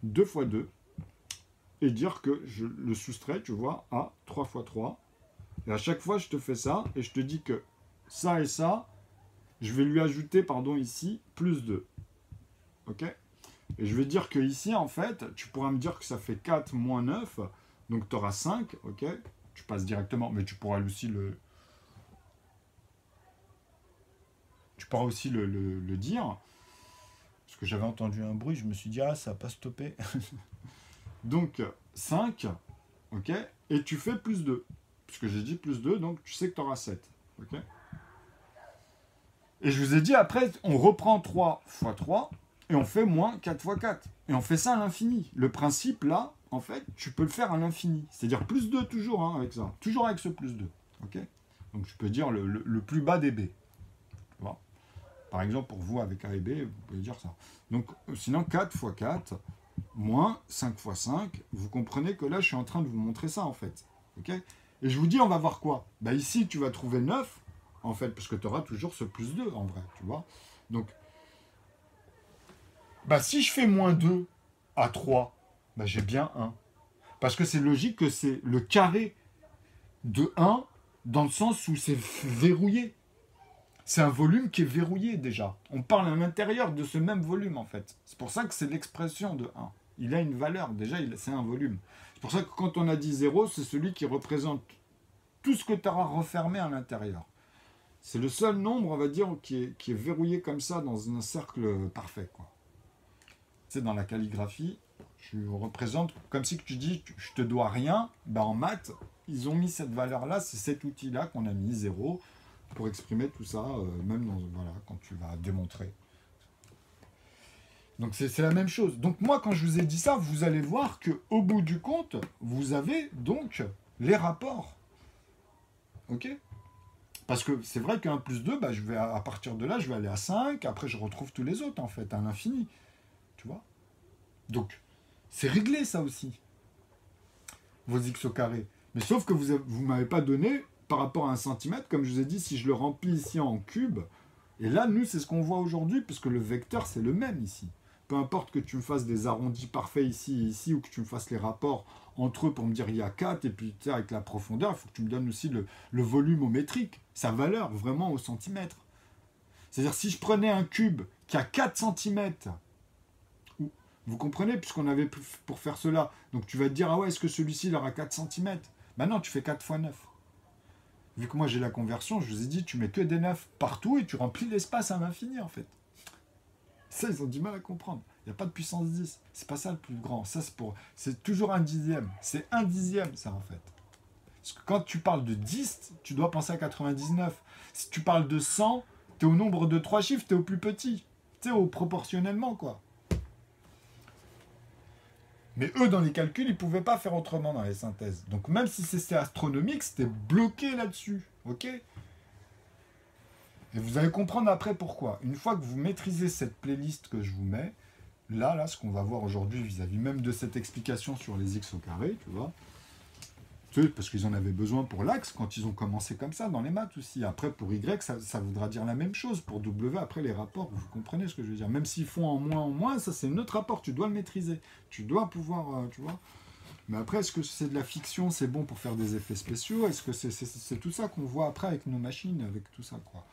2 fois 2, et dire que je le soustrais, tu vois, à 3 fois 3. Et à chaque fois, je te fais ça, et je te dis que ça et ça, je vais lui ajouter, pardon, ici, plus 2. Ok? Et je vais dire que ici, en fait, tu pourras me dire que ça fait 4 moins 9, donc tu auras 5, ok? Tu passes directement, mais tu pourras aussi le... Tu pourras aussi le dire. Parce que j'avais entendu un bruit, je me suis dit, ah, ça n'a pas stoppé. Donc, 5, ok, et tu fais plus 2. Puisque j'ai dit plus 2, donc tu sais que tu auras 7. Ok. Et je vous ai dit, après, on reprend 3 fois 3, et on fait moins 4 fois 4. Et on fait ça à l'infini. Le principe, là, en fait, tu peux le faire à l'infini. C'est-à-dire plus 2 toujours, hein, avec ça. Toujours avec ce plus 2. Ok. Donc, je peux dire le plus bas des b. Voilà. Par exemple, pour vous, avec A et B, vous pouvez dire ça. Donc, sinon, 4 fois 4... moins 5 fois 5, vous comprenez que là, je suis en train de vous montrer ça, en fait. Ok. Et je vous dis, on va voir quoi? Bah ici, tu vas trouver 9, en fait, parce que tu auras toujours ce plus 2, en vrai, tu vois. Donc, bah si je fais moins 2 à 3, bah j'ai bien 1. Parce que c'est logique que c'est le carré de 1, dans le sens où c'est verrouillé. C'est un volume qui est verrouillé, déjà. On parle à l'intérieur de ce même volume, en fait. C'est pour ça que c'est l'expression de 1. Il a une valeur, déjà, c'est un volume. C'est pour ça que quand on a dit 0, c'est celui qui représente tout ce que tu auras refermé à l'intérieur. C'est le seul nombre, on va dire, qui est verrouillé comme ça dans un cercle parfait, quoi. Tu sais, dans la calligraphie, tu représentes comme si tu dis « je te dois rien », ben en maths, ils ont mis cette valeur-là, c'est cet outil-là qu'on a mis, 0, pour exprimer tout ça, même dans, voilà, quand tu vas démontrer. Donc c'est la même chose. Donc moi, quand je vous ai dit ça, vous allez voir qu'au bout du compte, vous avez donc les rapports. Ok? Parce que c'est vrai qu'un plus 2, bah, à partir de là, je vais aller à 5, après je retrouve tous les autres, en fait, à l'infini. Tu vois? Donc, c'est réglé, ça aussi. Vos x au carré. Mais sauf que vous ne m'avez pas donné, par rapport à 1 centimètre, comme je vous ai dit, si je le remplis ici en cube, et là, nous, c'est ce qu'on voit aujourd'hui, puisque le vecteur, c'est le même ici. Peu importe que tu me fasses des arrondis parfaits ici et ici, ou que tu me fasses les rapports entre eux pour me dire il y a 4, et puis avec la profondeur, il faut que tu me donnes aussi le volume au métrique, sa valeur vraiment au centimètre. C'est-à-dire si je prenais un cube qui a 4 centimètres, vous comprenez, puisqu'on avait pour faire cela, donc tu vas te dire, ah ouais, est-ce que celui-ci il aura 4 centimètres? Ben non, tu fais 4 fois 9. Vu que moi j'ai la conversion, je vous ai dit, tu mets que des 9 partout et tu remplis l'espace à l'infini en fait. Ça, ils ont du mal à comprendre. Il n'y a pas de puissance 10. C'est pas ça le plus grand. Ça, c'est toujours 1/10. C'est 1/10, ça, en fait. Parce que quand tu parles de 10, tu dois penser à 99. Si tu parles de 100, tu es au nombre de 3 chiffres, tu es au plus petit. Tu sais, au proportionnellement, quoi. Mais eux, dans les calculs, ils ne pouvaient pas faire autrement dans les synthèses. Donc, même si c'était astronomique, c'était bloqué là-dessus. OK ? Et vous allez comprendre après pourquoi. Une fois que vous maîtrisez cette playlist que je vous mets, là, ce qu'on va voir aujourd'hui vis-à-vis même de cette explication sur les x au carré, tu vois, parce qu'ils en avaient besoin pour l'axe quand ils ont commencé comme ça dans les maths aussi. Après, pour y, ça voudra dire la même chose. Pour w, après les rapports, vous comprenez ce que je veux dire. Même s'ils font en moins, ça c'est notre rapport, tu dois le maîtriser. Tu dois pouvoir, tu vois. Mais après, est-ce que c'est de la fiction, c'est bon pour faire des effets spéciaux? Est-ce que c'est tout ça qu'on voit après avec nos machines, avec tout ça, quoi?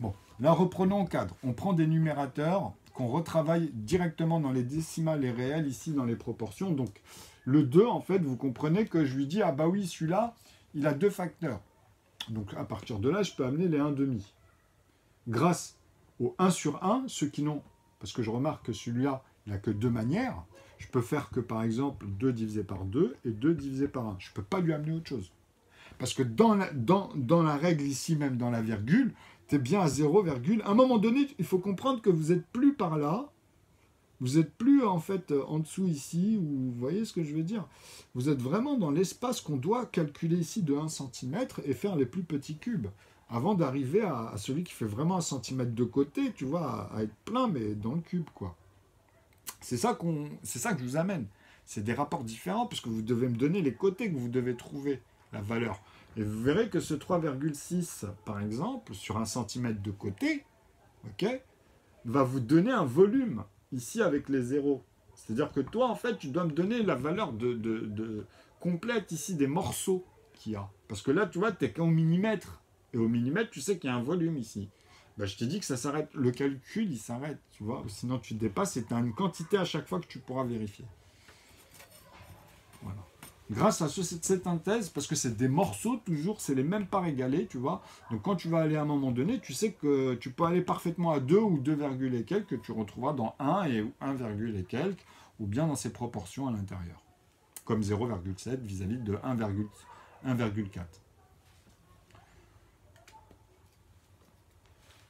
Bon, là, reprenons au cadre. On prend des numérateurs qu'on retravaille directement dans les décimales et réels, ici, dans les proportions. Donc, le 2, en fait, vous comprenez que je lui dis, ah bah oui, celui-là, il a 2 facteurs. Donc, à partir de là, je peux amener les 1,5. Grâce au 1 sur 1, ceux qui n'ont... Parce que je remarque que celui-là, il n'a que 2 manières. Je peux faire que, par exemple, 2 divisé par 2 et 2 divisé par 1. Je ne peux pas lui amener autre chose. Parce que dans la règle ici, même dans la virgule, tu es bien à 0, à un moment donné, il faut comprendre que vous n'êtes plus par là, vous n'êtes plus en fait en dessous ici, ou vous voyez ce que je veux dire. Vous êtes vraiment dans l'espace qu'on doit calculer ici de 1 cm et faire les plus petits cubes, avant d'arriver à celui qui fait vraiment 1 cm de côté, tu vois, à être plein, mais dans le cube, quoi. C'est ça que je vous amène. C'est des rapports différents, puisque vous devez me donner les côtés que vous devez trouver la valeur. Et vous verrez que ce 3,6, par exemple, sur 1 cm de côté, ok, va vous donner un volume, ici avec les zéros. C'est-à-dire que toi, en fait, tu dois me donner la valeur de complète, ici, des morceaux qu'il y a. Parce que là, tu vois, tu n'es qu'au millimètre. Et au millimètre, tu sais qu'il y a un volume ici. Ben, je t'ai dit que ça s'arrête. Le calcul, il s'arrête, tu vois. Sinon, tu te dépasses et tu as une quantité à chaque fois que tu pourras vérifier. Voilà. Grâce à cette synthèse, parce que c'est des morceaux, toujours, c'est les mêmes parts égalées, tu vois. Donc quand tu vas aller à un moment donné, tu sais que tu peux aller parfaitement à 2 ou 2, et quelques, que tu retrouveras dans 1 et 1, et quelques, ou bien dans ses proportions à l'intérieur. Comme 0,7 vis-à-vis de 1,4.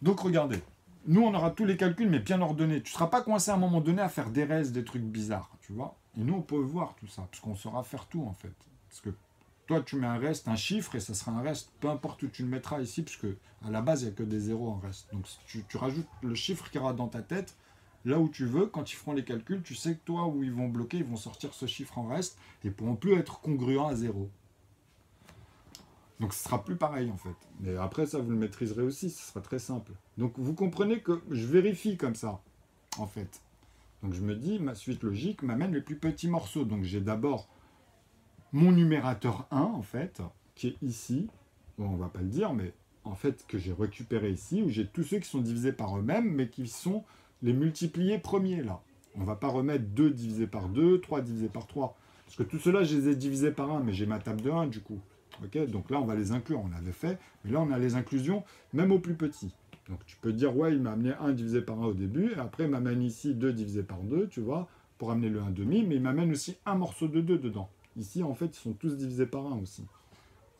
Donc regardez, nous on aura tous les calculs, mais bien ordonnés. Tu ne seras pas coincé à un moment donné à faire des restes, des trucs bizarres, tu vois. Et nous, on peut voir tout ça, parce qu'on saura faire tout, en fait. Parce que toi, tu mets un reste, un chiffre, et ça sera un reste, peu importe où tu le mettras ici, parce que à la base, il n'y a que des zéros en reste. Donc, si tu rajoutes le chiffre qu'il y aura dans ta tête, là où tu veux, quand ils feront les calculs, tu sais que toi, où ils vont bloquer, ils vont sortir ce chiffre en reste, et ils ne pourront plus être congruents à 0. Donc, ce sera plus pareil, en fait. Mais après, ça, vous le maîtriserez aussi, ce sera très simple. Donc, vous comprenez que je vérifie comme ça, en fait. Donc je me dis, ma suite logique m'amène les plus petits morceaux. Donc j'ai d'abord mon numérateur 1, en fait, qui est ici. Bon, on va pas le dire, mais en fait, que j'ai récupéré ici, où j'ai tous ceux qui sont divisés par eux-mêmes, mais qui sont les multipliés premiers, là. On va pas remettre 2 divisé par 2, 3 divisé par 3. Parce que tout cela, je les ai divisés par 1, mais j'ai ma table de 1, du coup. Okay, donc là, on va les inclure, on l'avait fait. Mais là, on a les inclusions, même aux plus petits. Donc tu peux dire, ouais, il m'a amené 1 divisé par 1 au début, et après il m'amène ici 2 divisé par 2, tu vois, pour amener le 1,5, mais il m'amène aussi un morceau de 2 dedans. Ici, en fait, ils sont tous divisés par 1 aussi.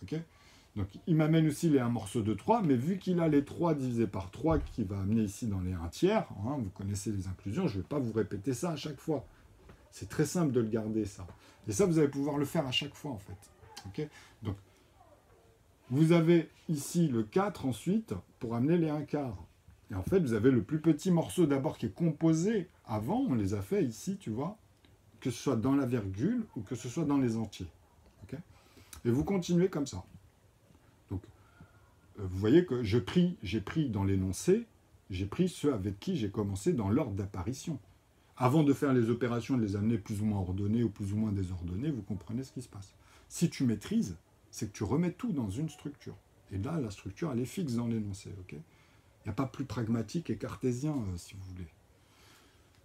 Ok. Donc il m'amène aussi les 1 morceau de 3, mais vu qu'il a les 3 divisés par 3 qui va amener ici dans les 1 tiers, hein, vous connaissez les inclusions, je ne vais pas vous répéter ça à chaque fois. C'est très simple de le garder, ça. Et ça, vous allez pouvoir le faire à chaque fois, en fait. Ok. Donc, vous avez ici le 4 ensuite pour amener les 1 quart. Et en fait, vous avez le plus petit morceau d'abord qui est composé. Avant, on les a fait ici, tu vois, que ce soit dans la virgule ou que ce soit dans les entiers. Okay, et vous continuez comme ça. Donc, vous voyez que j'ai pris dans l'énoncé, j'ai pris ceux avec qui j'ai commencé dans l'ordre d'apparition. Avant de faire les opérations, de les amener plus ou moins ordonnées ou plus ou moins désordonnées, vous comprenez ce qui se passe. Si tu maîtrises, c'est que tu remets tout dans une structure. Et là, la structure, elle est fixe dans l'énoncé. Okay, il n'y a pas plus pragmatique et cartésien, si vous voulez.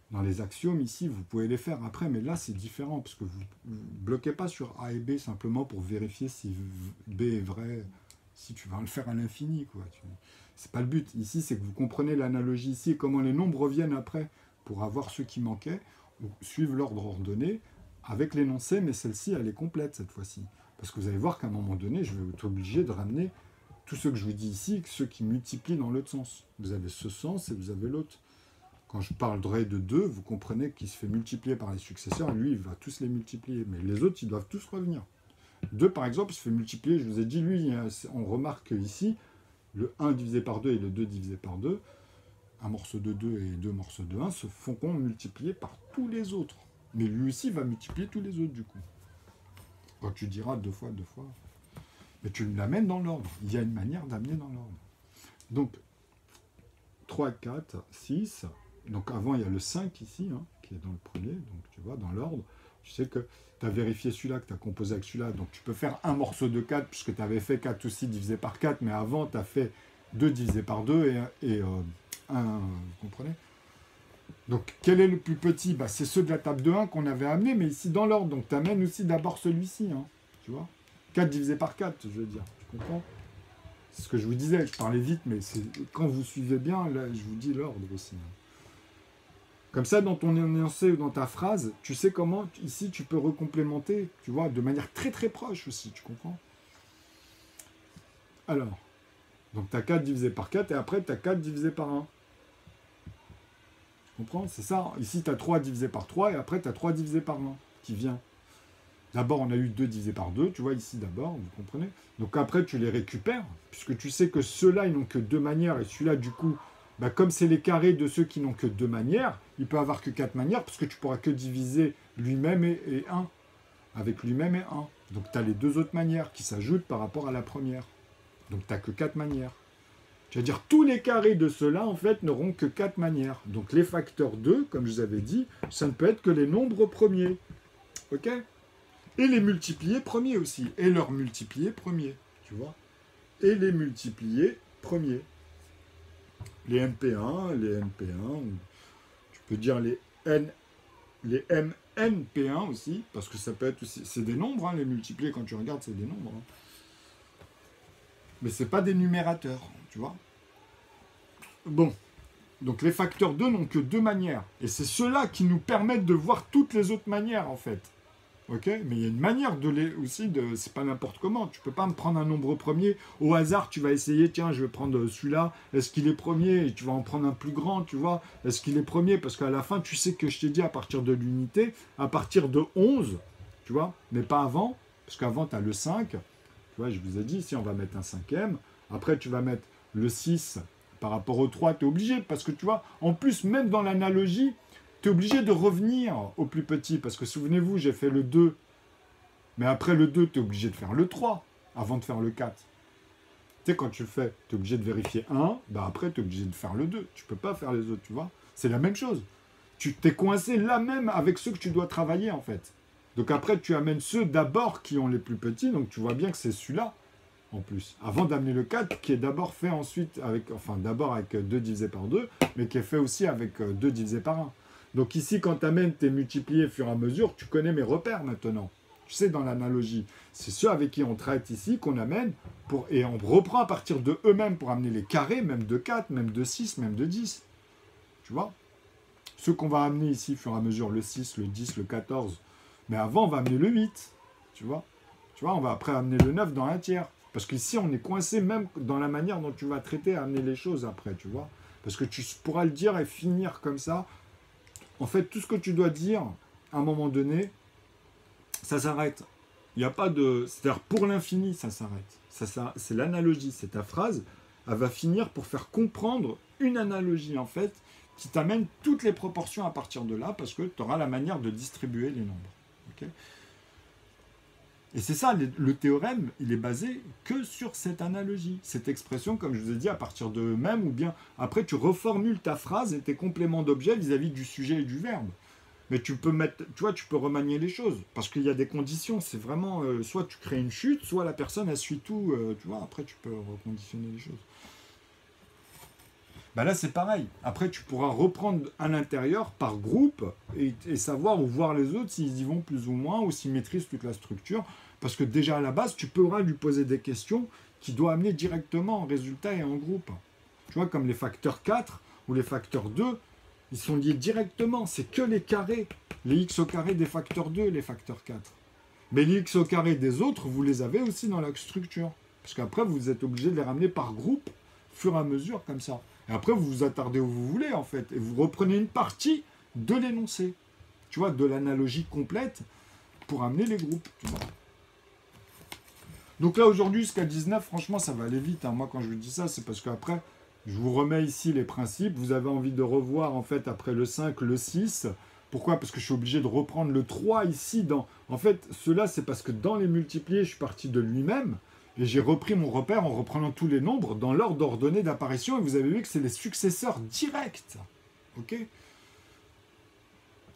Dans les axiomes, ici, vous pouvez les faire après, mais là, c'est différent, parce que vous ne bloquez pas sur A et B simplement pour vérifier si B est vrai, si tu vas le faire à l'infini, quoi. C'est pas le but. Ici, c'est que vous comprenez l'analogie ici et comment les nombres reviennent après pour avoir ceux qui manquaient, ou suivre l'ordre ordonné avec l'énoncé, mais celle-ci, elle est complète cette fois-ci. Parce que vous allez voir qu'à un moment donné, je vais être obligé de ramener tous ceux que je vous dis ici, ceux qui multiplient dans l'autre sens. Vous avez ce sens et vous avez l'autre. Quand je parlerai de 2, vous comprenez qu'il se fait multiplier par les successeurs, lui, il va tous les multiplier. Mais les autres, ils doivent tous revenir. 2, par exemple, se fait multiplier, je vous ai dit, lui, on remarque ici, le 1 divisé par 2 et le 2 divisé par 2, un morceau de 2 et 2 morceaux de 1 se font multiplier par tous les autres. Mais lui aussi va multiplier tous les autres, du coup. Quand tu diras 2 fois, mais tu l'amènes dans l'ordre. Il y a une manière d'amener dans l'ordre. Donc, 3, 4, 6. Donc, avant, il y a le 5 ici, hein, qui est dans le premier. Donc, tu vois, dans l'ordre. Tu sais que tu as vérifié celui-là, que tu as composé avec celui-là. Donc, tu peux faire un morceau de 4, puisque tu avais fait 4 aussi divisé par 4. Mais avant, tu as fait 2 divisé par 2 et 1, vous comprenez? Donc, quel est le plus petit? Bah, c'est ceux de la table de 1 qu'on avait amené, mais ici dans l'ordre. Donc, tu amènes aussi d'abord celui-ci, hein, tu vois? 4 divisé par 4, je veux dire. Tu comprends? C'est ce que je vous disais, je parlais vite, mais quand vous suivez bien, là, je vous dis l'ordre aussi. Hein. Comme ça, dans ton énoncé ou dans ta phrase, tu sais comment, ici, tu peux recomplémenter, tu vois, de manière très très proche aussi, tu comprends? Alors, donc tu as 4 divisé par 4, et après, tu as 4 divisé par 1. Tu comprends? C'est ça. Ici, tu as 3 divisé par 3, et après, tu as 3 divisé par 1 qui vient. D'abord, on a eu 2 divisé par 2, tu vois, ici d'abord, vous comprenez? Donc après, tu les récupères, puisque tu sais que ceux-là, ils n'ont que 2 manières, et celui-là, du coup, bah, comme c'est les carrés de ceux qui n'ont que 2 manières, il peut avoir que 4 manières, parce que tu pourras que diviser lui-même et 1, avec lui-même et 1. Donc tu as les 2 autres manières qui s'ajoutent par rapport à la première. Donc tu n'as que 4 manières. C'est-à-dire tous les carrés de ceux-là, en fait, n'auront que 4 manières. Donc les facteurs 2, comme je vous avais dit, ça ne peut être que les nombres premiers. Ok? Et les multipliés premiers aussi. Et leurs multipliés premiers. Tu vois? Et les multipliés premiers. Les MP1, les MP1, tu peux dire les MNP1 aussi, parce que ça peut être aussi, c'est des nombres, hein, les multipliés, quand tu regardes, c'est des nombres. Hein. Mais c'est pas des numérateurs, tu vois. Bon, donc les facteurs 2 n'ont que 2 manières. Et c'est ceux-là qui nous permettent de voir toutes les autres manières, en fait. Ok, mais il y a une manière de les aussi de. C'est pas n'importe comment. Tu peux pas me prendre un nombre premier au hasard. Tu vas essayer. Tiens, je vais prendre celui-là. Est-ce qu'il est premier? Et tu vas en prendre un plus grand. Tu vois? Est-ce qu'il est premier? Parce qu'à la fin, tu sais que je t'ai dit à partir de l'unité, à partir de 11, tu vois, mais pas avant, parce qu'avant tu as le 5. Tu vois, je vous ai dit, ici on va mettre un cinquième. Après, tu vas mettre le 6 par rapport au 3. Tu es obligé parce que tu vois. En plus, même dans l'analogie. Tu es obligé de revenir au plus petit, parce que souvenez-vous, j'ai fait le 2, mais après le 2, tu es obligé de faire le 3, avant de faire le 4. Tu sais, quand tu le fais, tu es obligé de vérifier 1, bah après, tu es obligé de faire le 2. Tu peux pas faire les autres, tu vois. C'est la même chose. Tu t'es coincé là même avec ceux que tu dois travailler, en fait. Donc après, tu amènes ceux d'abord qui ont les plus petits, donc tu vois bien que c'est celui-là, en plus. Avant d'amener le 4, qui est d'abord fait ensuite avec, enfin d'abord avec 2 divisé par 2, mais qui est fait aussi avec 2 divisé par 1. Donc ici, quand tu amènes tes multipliés au fur et à mesure, tu connais mes repères maintenant. Tu sais, dans l'analogie, c'est ceux avec qui on traite ici qu'on amène, et on reprend à partir de eux-mêmes pour amener les carrés, même de 4, même de 6, même de 10. Tu vois? Ceux qu'on va amener ici au fur et à mesure, le 6, le 10, le 14. Mais avant, on va amener le 8. Tu vois? Tu vois, on va après amener le 9 dans un tiers. Parce qu'ici, on est coincé même dans la manière dont tu vas traiter à amener les choses après, tu vois? Parce que tu pourras le dire et finir comme ça. En fait, tout ce que tu dois dire, à un moment donné, ça s'arrête. Il n'y a pas de... C'est-à-dire, pour l'infini, ça s'arrête. C'est l'analogie. C'est ta phrase. Elle va finir pour faire comprendre une analogie, en fait, qui t'amène toutes les proportions à partir de là, parce que tu auras la manière de distribuer les nombres. Okay? Et c'est ça, le théorème, il est basé que sur cette analogie, cette expression, comme je vous ai dit, à partir de même, ou bien après tu reformules ta phrase et tes compléments d'objet vis-à-vis du sujet et du verbe. Mais tu peux mettre, tu vois, tu peux remanier les choses, parce qu'il y a des conditions, c'est vraiment, soit tu crées une chute, soit la personne, elle suit tout, tu vois, après tu peux reconditionner les choses. Ben là, c'est pareil. Après, tu pourras reprendre à l'intérieur par groupe et savoir ou voir les autres s'ils y vont plus ou moins ou s'ils maîtrisent toute la structure. Parce que déjà à la base, tu pourras lui poser des questions qui doivent amener directement en résultat et en groupe. Tu vois, comme les facteurs 4 ou les facteurs 2, ils sont liés directement. C'est que les carrés. Les x au carré des facteurs 2 et les facteurs 4. Mais les x au carré des autres, vous les avez aussi dans la structure. Parce qu'après, vous êtes obligé de les ramener par groupe, fur et à mesure, comme ça. Et après, vous vous attardez où vous voulez, en fait. Et vous reprenez une partie de l'énoncé. Tu vois, de l'analogie complète pour amener les groupes. Tu vois. Donc là, aujourd'hui, jusqu'à 19, franchement, ça va aller vite. Hein. Moi, quand je vous dis ça, c'est parce qu'après, je vous remets ici les principes. Vous avez envie de revoir, en fait, après le 5, le 6. Pourquoi? Parce que je suis obligé de reprendre le 3 ici. En fait, cela, c'est parce que dans les multipliés, je suis parti de lui-même. Et j'ai repris mon repère en reprenant tous les nombres dans l'ordre ordonné d'apparition. Et vous avez vu que c'est les successeurs directs. Ok?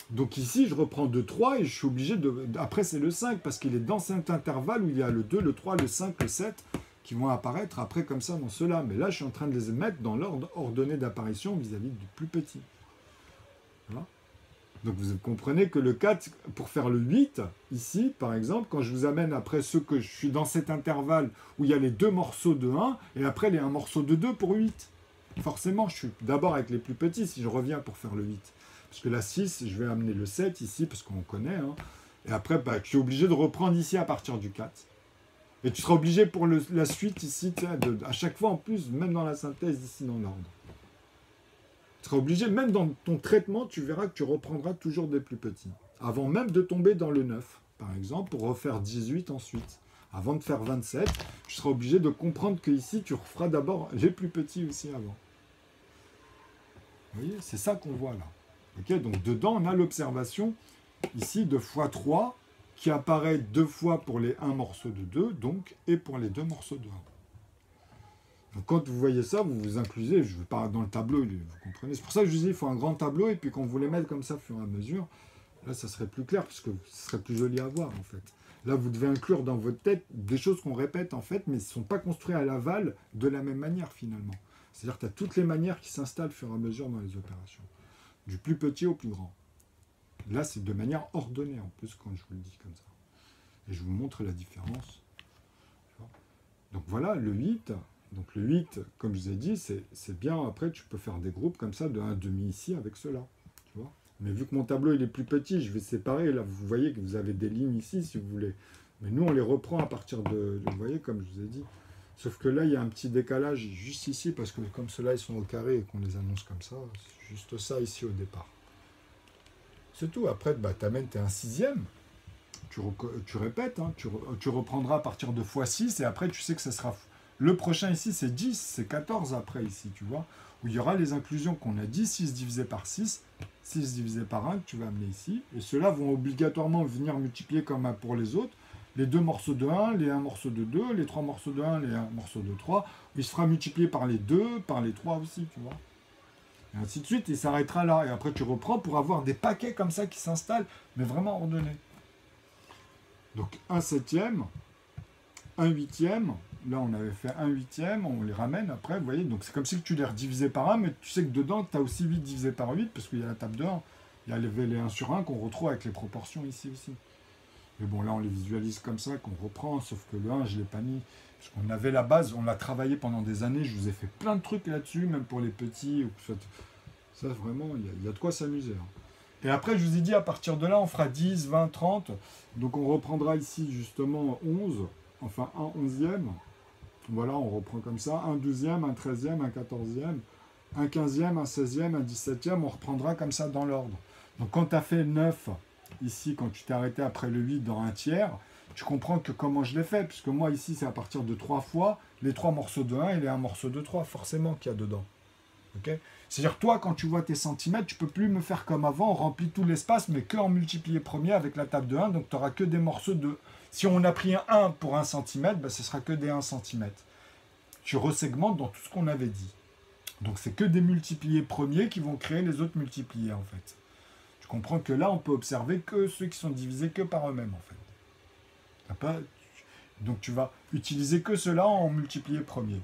Donc ici, je reprends de 3 et je suis obligé de... Après, c'est le 5 parce qu'il est dans cet intervalle où il y a le 2, le 3, le 5, le 7. qui vont apparaître après comme ça dans ceux-là. Mais là, je suis en train de les mettre dans l'ordre ordonné d'apparition vis-à-vis du plus petit. Voilà. Donc vous comprenez que le 4, pour faire le 8, ici, par exemple, quand je vous amène après ceux que je suis dans cet intervalle où il y a les deux morceaux de 1, et après il y a un morceau de 2 pour 8. Forcément, je suis d'abord avec les plus petits si je reviens pour faire le 8. Parce que la 6, je vais amener le 7 ici, parce qu'on connaît. Hein. Et après, je suis obligé de reprendre ici à partir du 4. Et tu seras obligé pour la suite ici, à chaque fois en plus, même dans la synthèse ici dans l'ordre. Tu seras obligé, même dans ton traitement, tu verras que tu reprendras toujours des plus petits. Avant même de tomber dans le 9, par exemple, pour refaire 18 ensuite. Avant de faire 27, tu seras obligé de comprendre que ici, tu referas d'abord les plus petits aussi avant. Vous voyez, c'est ça qu'on voit là. Okay, donc dedans, on a l'observation ici de x3 qui apparaît 2 fois pour les 1 morceau de 2, donc, et pour les 2 morceaux de 1. Donc quand vous voyez ça, vous vous inclusez, je ne vais pas dans le tableau, vous comprenez. C'est pour ça que je vous dis, il faut un grand tableau, et puis quand vous les mettez comme ça, au fur et à mesure, là, ça serait plus clair, parce que ce serait plus joli à voir, en fait. Là, vous devez inclure dans votre tête des choses qu'on répète, en fait, mais qui ne sont pas construites à l'aval de la même manière, finalement. C'est-à-dire que tu as toutes les manières qui s'installent au fur et à mesure dans les opérations, du plus petit au plus grand. Là, c'est de manière ordonnée, en plus, quand je vous le dis comme ça. Et je vous montre la différence. Donc voilà, le 8... Donc le 8, comme je vous ai dit, c'est bien, après tu peux faire des groupes comme ça de 1,5 ici avec cela. Tu vois. Mais vu que mon tableau il est plus petit, je vais séparer. Là, vous voyez que vous avez des lignes ici si vous voulez. Mais nous, on les reprend à partir de... Vous voyez, comme je vous ai dit. Sauf que là, il y a un petit décalage juste ici, parce que comme ceux-là, ils sont au carré et qu'on les annonce comme ça, c'est juste ça ici au départ. C'est tout. Après, tu amènes, tu es un 6e. Tu répètes, hein, tu reprendras à partir de x6, et après, tu sais que ça sera... Le prochain ici, c'est 10, c'est 14 après ici, tu vois, où il y aura les inclusions qu'on a dit, 6 divisé par 6, 6 divisé par 1, que tu vas amener ici. Et ceux-là vont obligatoirement venir multiplier comme pour les autres, les 2 morceaux de 1, les 1 morceau de 2, les 3 morceaux de 1, les 1 morceau de 3. Il se fera multiplier par les 2, par les 3 aussi, tu vois. Et ainsi de suite, il s'arrêtera là. Et après, tu reprends pour avoir des paquets comme ça qui s'installent, mais vraiment ordonnés. Donc, 1 septième, 1 huitième, là on avait fait 1 huitième, on les ramène après, vous voyez, donc c'est comme si tu les redivisais par 1, mais tu sais que dedans tu as aussi 8 divisé par 8, parce qu'il y a la table de 1, il y a les 1 sur 1 qu'on retrouve avec les proportions ici aussi. Mais bon, là on les visualise comme ça, qu'on reprend, sauf que le 1 je ne l'ai pas mis, parce qu'on avait la base, on l'a travaillé pendant des années, je vous ai fait plein de trucs là-dessus, même pour les petits, ça vraiment, il y a de quoi s'amuser. Hein. Et après, je vous ai dit, à partir de là, on fera 10, 20, 30, donc on reprendra ici justement 11, enfin un 11e, voilà, on reprend comme ça, un 12e, un 13e, un 14e, un 15e, un 16e, un 17e, on reprendra comme ça dans l'ordre. Donc quand tu as fait 9, ici, quand tu t'es arrêté après le 8 dans un tiers, tu comprends que comment je l'ai fait, puisque moi ici, c'est à partir de 3 fois les 3 morceaux de 1 et les 1 morceau de 3, forcément qu'il y a dedans. Okay, c'est-à-dire, toi, quand tu vois tes centimètres, tu ne peux plus me faire comme avant, on remplit tout l'espace, mais que en multiplié premier avec la table de 1, donc tu n'auras que des morceaux de... Si on a pris un 1 pour 1 cm, ben, ce sera que des 1 cm. Tu resegmentes dans tout ce qu'on avait dit. Donc, c'est que des multipliés premiers qui vont créer les autres multipliés, en fait. Tu comprends que là, on peut observer que ceux qui sont divisés que par eux-mêmes, en fait. Donc, tu vas utiliser que ceux-là en multiplié premier.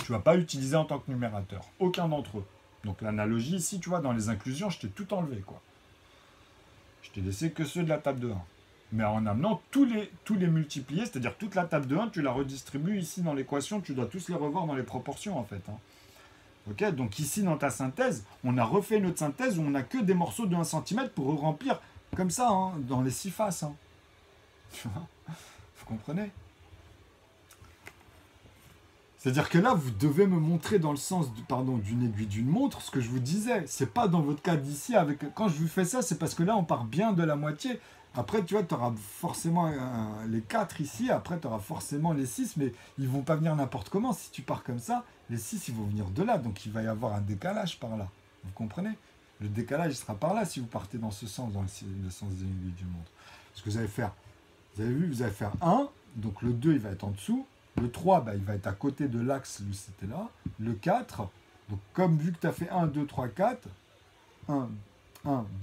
Tu ne vas pas utiliser en tant que numérateur. Aucun d'entre eux. Donc l'analogie ici, tu vois, dans les inclusions, je t'ai tout enlevé, quoi. Je t'ai laissé que ceux de la table de 1. Mais en amenant tous les multipliés, c'est-à-dire toute la table de 1, tu la redistribues ici dans l'équation, tu dois tous les revoir dans les proportions, en fait. Hein. Ok, donc ici, dans ta synthèse, on a refait notre synthèse où on n'a que des morceaux de 1 cm pour remplir comme ça, hein, dans les 6 faces. Hein. Tu vois, vous comprenez ? C'est-à-dire que là, vous devez me montrer dans le sens d'une aiguille d'une montre ce que je vous disais. C'est pas dans votre cas d'ici. Quand je vous fais ça, c'est parce que là, on part bien de la moitié. Après, tu vois, tu auras forcément les 4 ici. Après, tu auras forcément les 6. Mais ils vont pas venir n'importe comment. Si tu pars comme ça, les 6, ils vont venir de là. Donc, il va y avoir un décalage par là. Vous comprenez ? Le décalage, il sera par là si vous partez dans ce sens, dans le sens de l'aiguille d'une montre. Parce que vous allez faire... Vous avez vu, vous allez faire 1. Donc, le 2, il va être en dessous. Le 3, bah, il va être à côté de l'axe, lui c'était là. Le 4, donc comme vu que tu as fait 1, 2, 3, 4, 1,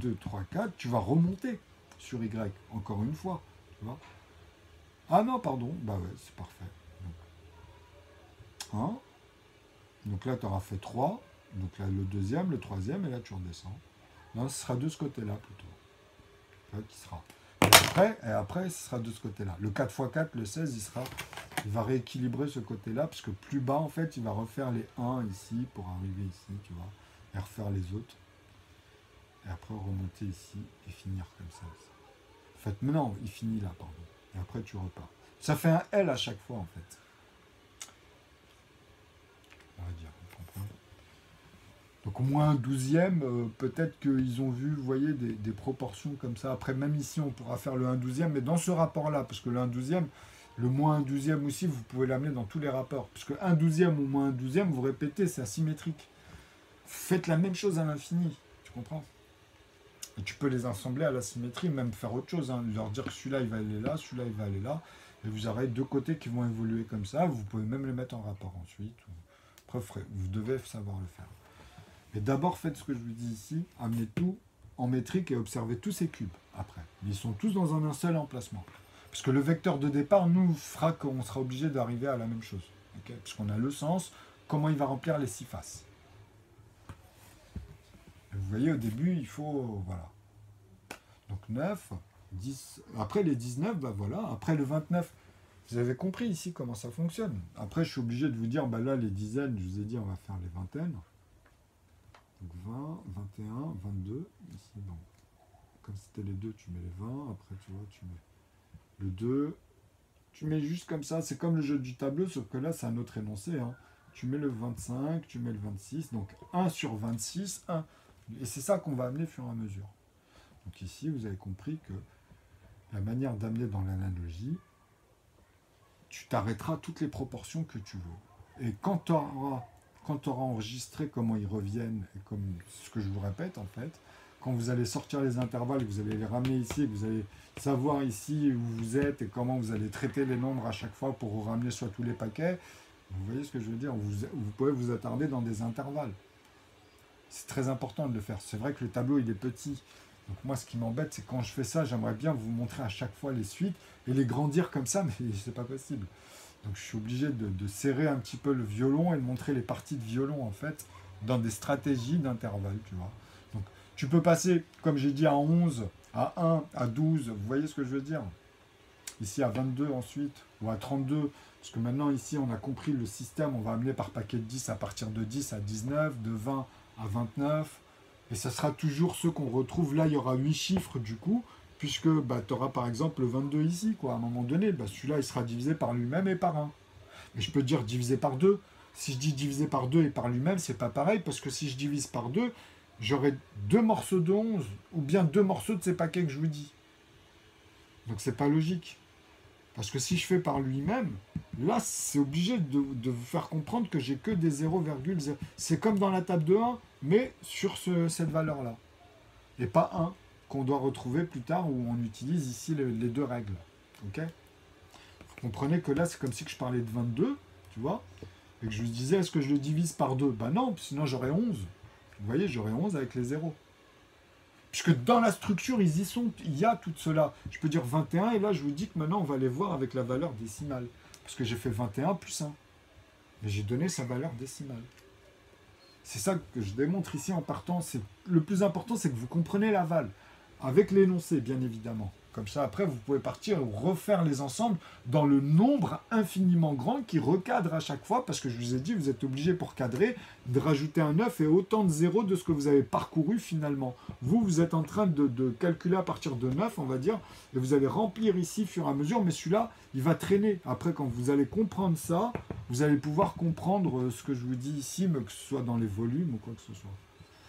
2, 3, 4, tu vas remonter sur Y, encore une fois. Tu vois. Ah non, pardon, bah ouais, c'est parfait. Donc 1. Donc là, tu auras fait 3. Donc là, le deuxième, le troisième, et là, tu redescends. Non, ce sera de ce côté-là, plutôt. Là, qui sera. Et après, ce sera de ce côté-là. Le 4 x 4, le 16, il va rééquilibrer ce côté-là, parce que plus bas, en fait, il va refaire les 1 ici, pour arriver ici, tu vois, et refaire les autres. Et après, remonter ici, et finir comme ça aussi. En fait, mais non, il finit là, pardon. Et après, tu repars. Ça fait un L à chaque fois, en fait. On va dire, vous comprenez. Donc, au moins un 12e, peut-être qu'ils ont vu, vous voyez, des proportions comme ça. Après, même ici, on pourra faire le 1/12e, mais dans ce rapport-là, parce que le 1/12e, le moins 1/12e aussi, vous pouvez l'amener dans tous les rapports. Puisque 1/12e ou moins 1/12e, vous répétez, c'est asymétrique. Faites la même chose à l'infini, tu comprends? Et tu peux les assembler à la symétrie, même faire autre chose, hein. Leur dire que celui-là, il va aller là, celui-là, il va aller là. Et vous aurez deux côtés qui vont évoluer comme ça. Vous pouvez même les mettre en rapport ensuite. Après, vous devez savoir le faire. Mais d'abord, faites ce que je vous dis ici. Amenez tout en métrique et observez tous ces cubes après. Ils sont tous dans un seul emplacement. Parce que le vecteur de départ nous fera qu'on sera obligé d'arriver à la même chose. Okay, parce qu'on a le sens, comment il va remplir les 6 faces. Et vous voyez, au début, il faut... Voilà. Donc 9, 10... Après les 19, bah voilà. Après le 29, vous avez compris ici comment ça fonctionne. Après, je suis obligé de vous dire, bah là, les dizaines, je vous ai dit, on va faire les vingtaines. Donc 20, 21, 22. Ici, bon. Comme c'était les 2, tu mets les 20. Après, tu vois, tu mets le 2. Tu mets juste comme ça. C'est comme le jeu du tableau, sauf que là, c'est un autre énoncé. Hein. Tu mets le 25, tu mets le 26. Donc 1 sur 26, 1. Et c'est ça qu'on va amener au fur et à mesure. Donc ici, vous avez compris que la manière d'amener dans l'analogie, tu t'arrêteras toutes les proportions que tu veux. Et quand tu auras enregistré comment ils reviennent, et comme ce que je vous répète en fait, quand vous allez sortir les intervalles, vous allez les ramener ici, que vous allez savoir ici où vous êtes et comment vous allez traiter les nombres à chaque fois pour ramener soit tous les paquets, vous voyez ce que je veux dire, vous pouvez vous attarder dans des intervalles. C'est très important de le faire. C'est vrai que le tableau, il est petit. Donc moi, ce qui m'embête, c'est quand je fais ça, j'aimerais bien vous montrer à chaque fois les suites et les grandir comme ça, mais c'est pas possible. Donc je suis obligé de serrer un petit peu le violon et de montrer les parties de violon, en fait, dans des stratégies d'intervalle, tu vois. Donc tu peux passer, comme j'ai dit, à 11, à 1, à 12, vous voyez ce que je veux dire? Ici à 22 ensuite, ou à 32, parce que maintenant ici, on a compris le système, on va amener par paquet de 10 à partir de 10 à 19, de 20 à 29, et ça sera toujours ceux qu'on retrouve. Là, il y aura 8 chiffres du coup, puisque bah, tu auras par exemple le 22 ici, quoi. À un moment donné, bah, celui-là, il sera divisé par lui-même et par 1. Mais je peux dire divisé par 2. Si je dis divisé par 2 et par lui-même, c'est pas pareil, parce que si je divise par 2, j'aurai 2 morceaux de 11, ou bien 2 morceaux de ces paquets que je vous dis. Donc c'est pas logique. Parce que si je fais par lui-même, là, c'est obligé de vous faire comprendre que j'ai que des 0,0. C'est comme dans la table de 1, mais sur cette valeur-là. Et pas 1, qu'on doit retrouver plus tard, où on utilise ici les deux règles. Ok? Vous comprenez que là, c'est comme si je parlais de 22, tu vois, et que je vous disais, est-ce que je le divise par 2? Ben non, sinon j'aurais 11. Vous voyez, j'aurais 11 avec les 0. Puisque dans la structure, ils y sont, il y a tout cela. Je peux dire 21, et là, je vous dis que maintenant, on va les voir avec la valeur décimale. Parce que j'ai fait 21 plus 1. Mais j'ai donné sa valeur décimale. C'est ça que je démontre ici en partant. Le plus important, c'est que vous comprenez l'aval. Avec l'énoncé, bien évidemment. Comme ça, après, vous pouvez partir ou refaire les ensembles dans le nombre infiniment grand qui recadre à chaque fois, parce que je vous ai dit, vous êtes obligé pour cadrer de rajouter un 9 et autant de zéros de ce que vous avez parcouru finalement. Vous êtes en train de calculer à partir de 9, on va dire, et vous allez remplir ici au fur et à mesure, mais celui-là, il va traîner. Après, quand vous allez comprendre ça, vous allez pouvoir comprendre ce que je vous dis ici, mais que ce soit dans les volumes ou quoi que ce soit.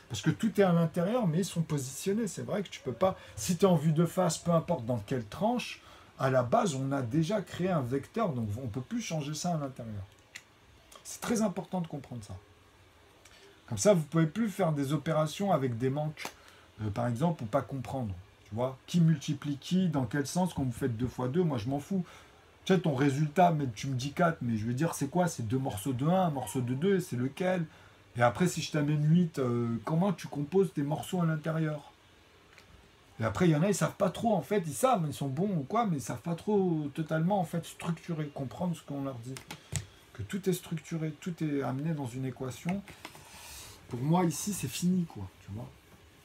Parce que tout est à l'intérieur, mais ils sont positionnés. C'est vrai que tu peux pas... Si tu es en vue de face, peu importe dans quelle tranche, à la base, on a déjà créé un vecteur, donc on ne peut plus changer ça à l'intérieur. C'est très important de comprendre ça. Comme ça, vous ne pouvez plus faire des opérations avec des manques, par exemple, pour ne pas comprendre. Tu vois, qui multiplie qui, dans quel sens, quand vous faites 2 fois 2, moi je m'en fous. Tu sais, ton résultat, mais tu me dis 4, mais je veux dire, c'est quoi? C'est 2 morceaux de 1, un morceau de 2, c'est lequel? Et après, si je t'amène 8, comment tu composes tes morceaux à l'intérieur? Et après, il y en a, ils ne savent pas trop, en fait. Ils savent, ils sont bons ou quoi, mais ils ne savent pas trop totalement, en fait, structurer, comprendre ce qu'on leur dit. que tout est structuré, tout est amené dans une équation, pour moi, ici, c'est fini, quoi, tu vois.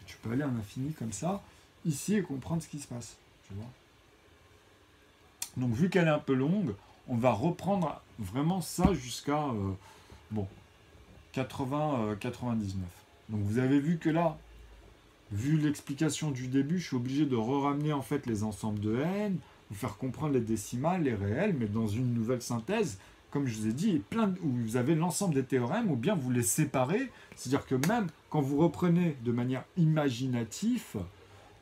Tu peux aller à l'infini comme ça, ici, et comprendre ce qui se passe, tu vois. Donc, vu qu'elle est un peu longue, on va reprendre vraiment ça jusqu'à, 99. Donc, vous avez vu que là, vu l'explication du début, je suis obligé de ramener en fait les ensembles de n, vous faire comprendre les décimales, les réels, mais dans une nouvelle synthèse, comme je vous ai dit, où vous avez l'ensemble des théorèmes, ou bien vous les séparez, c'est-à-dire que même quand vous reprenez de manière imaginative,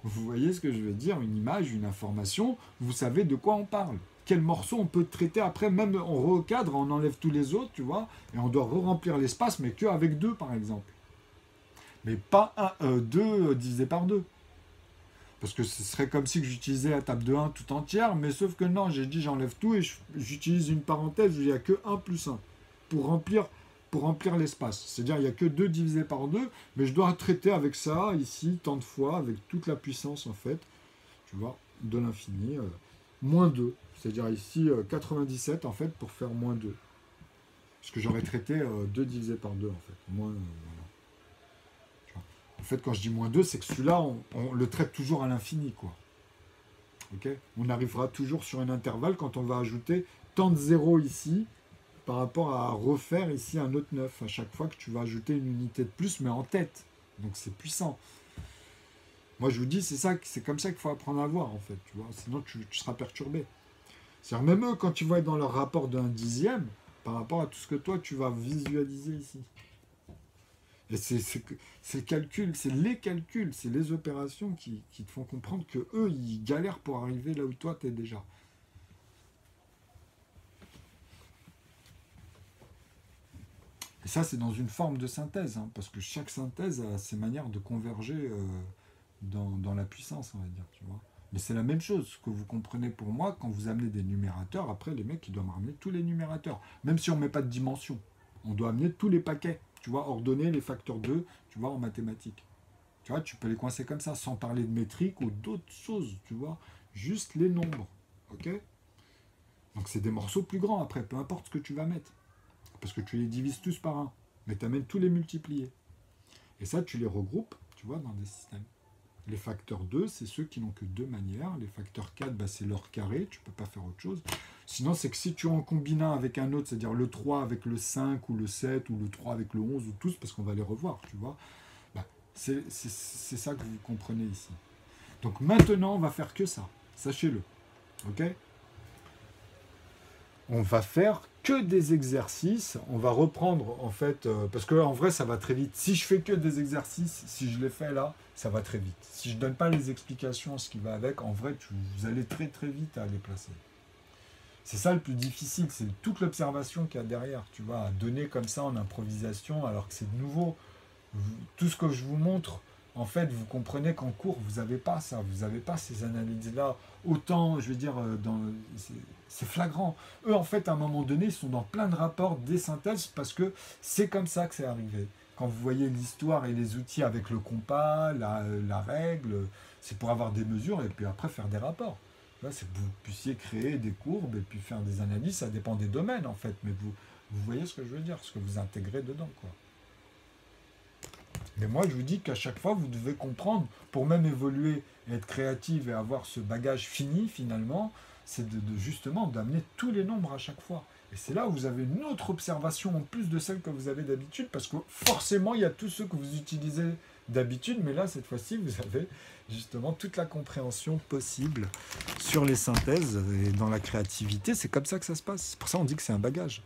vous voyez ce que je veux dire, une image, une information, vous savez de quoi on parle. Quel morceau on peut traiter après, même on recadre, on enlève tous les autres, tu vois, et on doit re-remplir l'espace, mais qu'avec 2 par exemple. Mais pas 2 divisé par 2. Parce que ce serait comme si j'utilisais la table de 1 tout entière, mais sauf que non, j'ai dit j'enlève tout et j'utilise une parenthèse où il n'y a que 1 plus 1 pour remplir l'espace. C'est-à-dire il n'y a que 2 divisé par 2, mais je dois traiter avec ça ici tant de fois, avec toute la puissance en fait, tu vois, de l'infini, moins 2. C'est-à-dire ici 97 en fait pour faire moins 2. Parce que j'aurais traité 2 divisé par 2 en fait. Moins, en fait, quand je dis moins 2, c'est que celui-là, on le traite toujours à l'infini, quoi. Ok ? On arrivera toujours sur un intervalle quand on va ajouter tant de zéros ici, par rapport à refaire ici un autre 9, à chaque fois que tu vas ajouter une unité de plus, mais en tête. Donc c'est puissant. Moi, je vous dis, c'est comme ça qu'il faut apprendre à voir, en fait. Tu vois ? Sinon, tu seras perturbé. C'est-à-dire, même eux, quand ils vont être dans leur rapport d'un dixième, par rapport à tout ce que toi, tu vas visualiser ici. Et c'est le calcul, c'est les calculs, c'est les opérations qui te font comprendre que eux ils galèrent pour arriver là où toi tu es déjà. Et ça, c'est dans une forme de synthèse, hein, parce que chaque synthèse a ses manières de converger dans la puissance, on va dire, tu vois. Mais c'est la même chose, ce que vous comprenez pour moi, quand vous amenez des numérateurs, après les mecs, ils doivent ramener tous les numérateurs. Même si on ne met pas de dimension, on doit amener tous les paquets. Tu vois, ordonner les facteurs 2, tu vois, en mathématiques. Tu vois, tu peux les coincer comme ça, sans parler de métrique ou d'autres choses, tu vois. Juste les nombres, ok ? Donc c'est des morceaux plus grands après, peu importe ce que tu vas mettre. Parce que tu les divises tous par 1, mais tu amènes tous les multipliés. Et ça, tu les regroupes, tu vois, dans des systèmes. Les facteurs 2, c'est ceux qui n'ont que 2 manières. Les facteurs 4, bah, c'est leur carré, tu ne peux pas faire autre chose. Sinon, c'est que si tu en combines un avec un autre, c'est-à-dire le 3 avec le 5 ou le 7 ou le 3 avec le 11 ou tous, parce qu'on va les revoir, tu vois, bah, c'est ça que vous comprenez ici. Donc maintenant, on va faire que ça. Sachez-le. Ok ? On va faire que des exercices. On va reprendre, en fait, parce que en vrai, ça va très vite. Si je fais que des exercices, si je les fais là, ça va très vite. Si je ne donne pas les explications, ce qui va avec, en vrai, vous allez très très vite à les placer. C'est ça le plus difficile, c'est toute l'observation qu'il y a derrière, tu vois, à donner comme ça en improvisation, alors que c'est de nouveau. Tout ce que je vous montre, en fait, vous comprenez qu'en cours, vous n'avez pas ça, vous n'avez pas ces analyses-là. Autant, je veux dire, c'est flagrant. Eux, en fait, à un moment donné, ils sont dans plein de rapports, des synthèses, parce que c'est comme ça que c'est arrivé. Quand vous voyez l'histoire et les outils avec le compas, la règle, c'est pour avoir des mesures et puis après faire des rapports. Là, c'est que vous puissiez créer des courbes et puis faire des analyses, ça dépend des domaines en fait, mais vous voyez ce que je veux dire, ce que vous intégrez dedans, quoi. Mais moi, je vous dis qu'à chaque fois, vous devez comprendre, pour même évoluer, être créatif et avoir ce bagage fini, finalement, c'est justement d'amener tous les nombres à chaque fois. Et c'est là où vous avez une autre observation en plus de celle que vous avez d'habitude, parce que forcément, il y a tous ceux que vous utilisez d'habitude, mais là, cette fois-ci, vous avez justement toute la compréhension possible sur les synthèses et dans la créativité. C'est comme ça que ça se passe. C'est pour ça qu'on dit que c'est un bagage.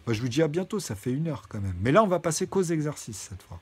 Moi, je vous dis à bientôt, ça fait 1 heure quand même. Mais là, on va passer qu'aux exercices cette fois.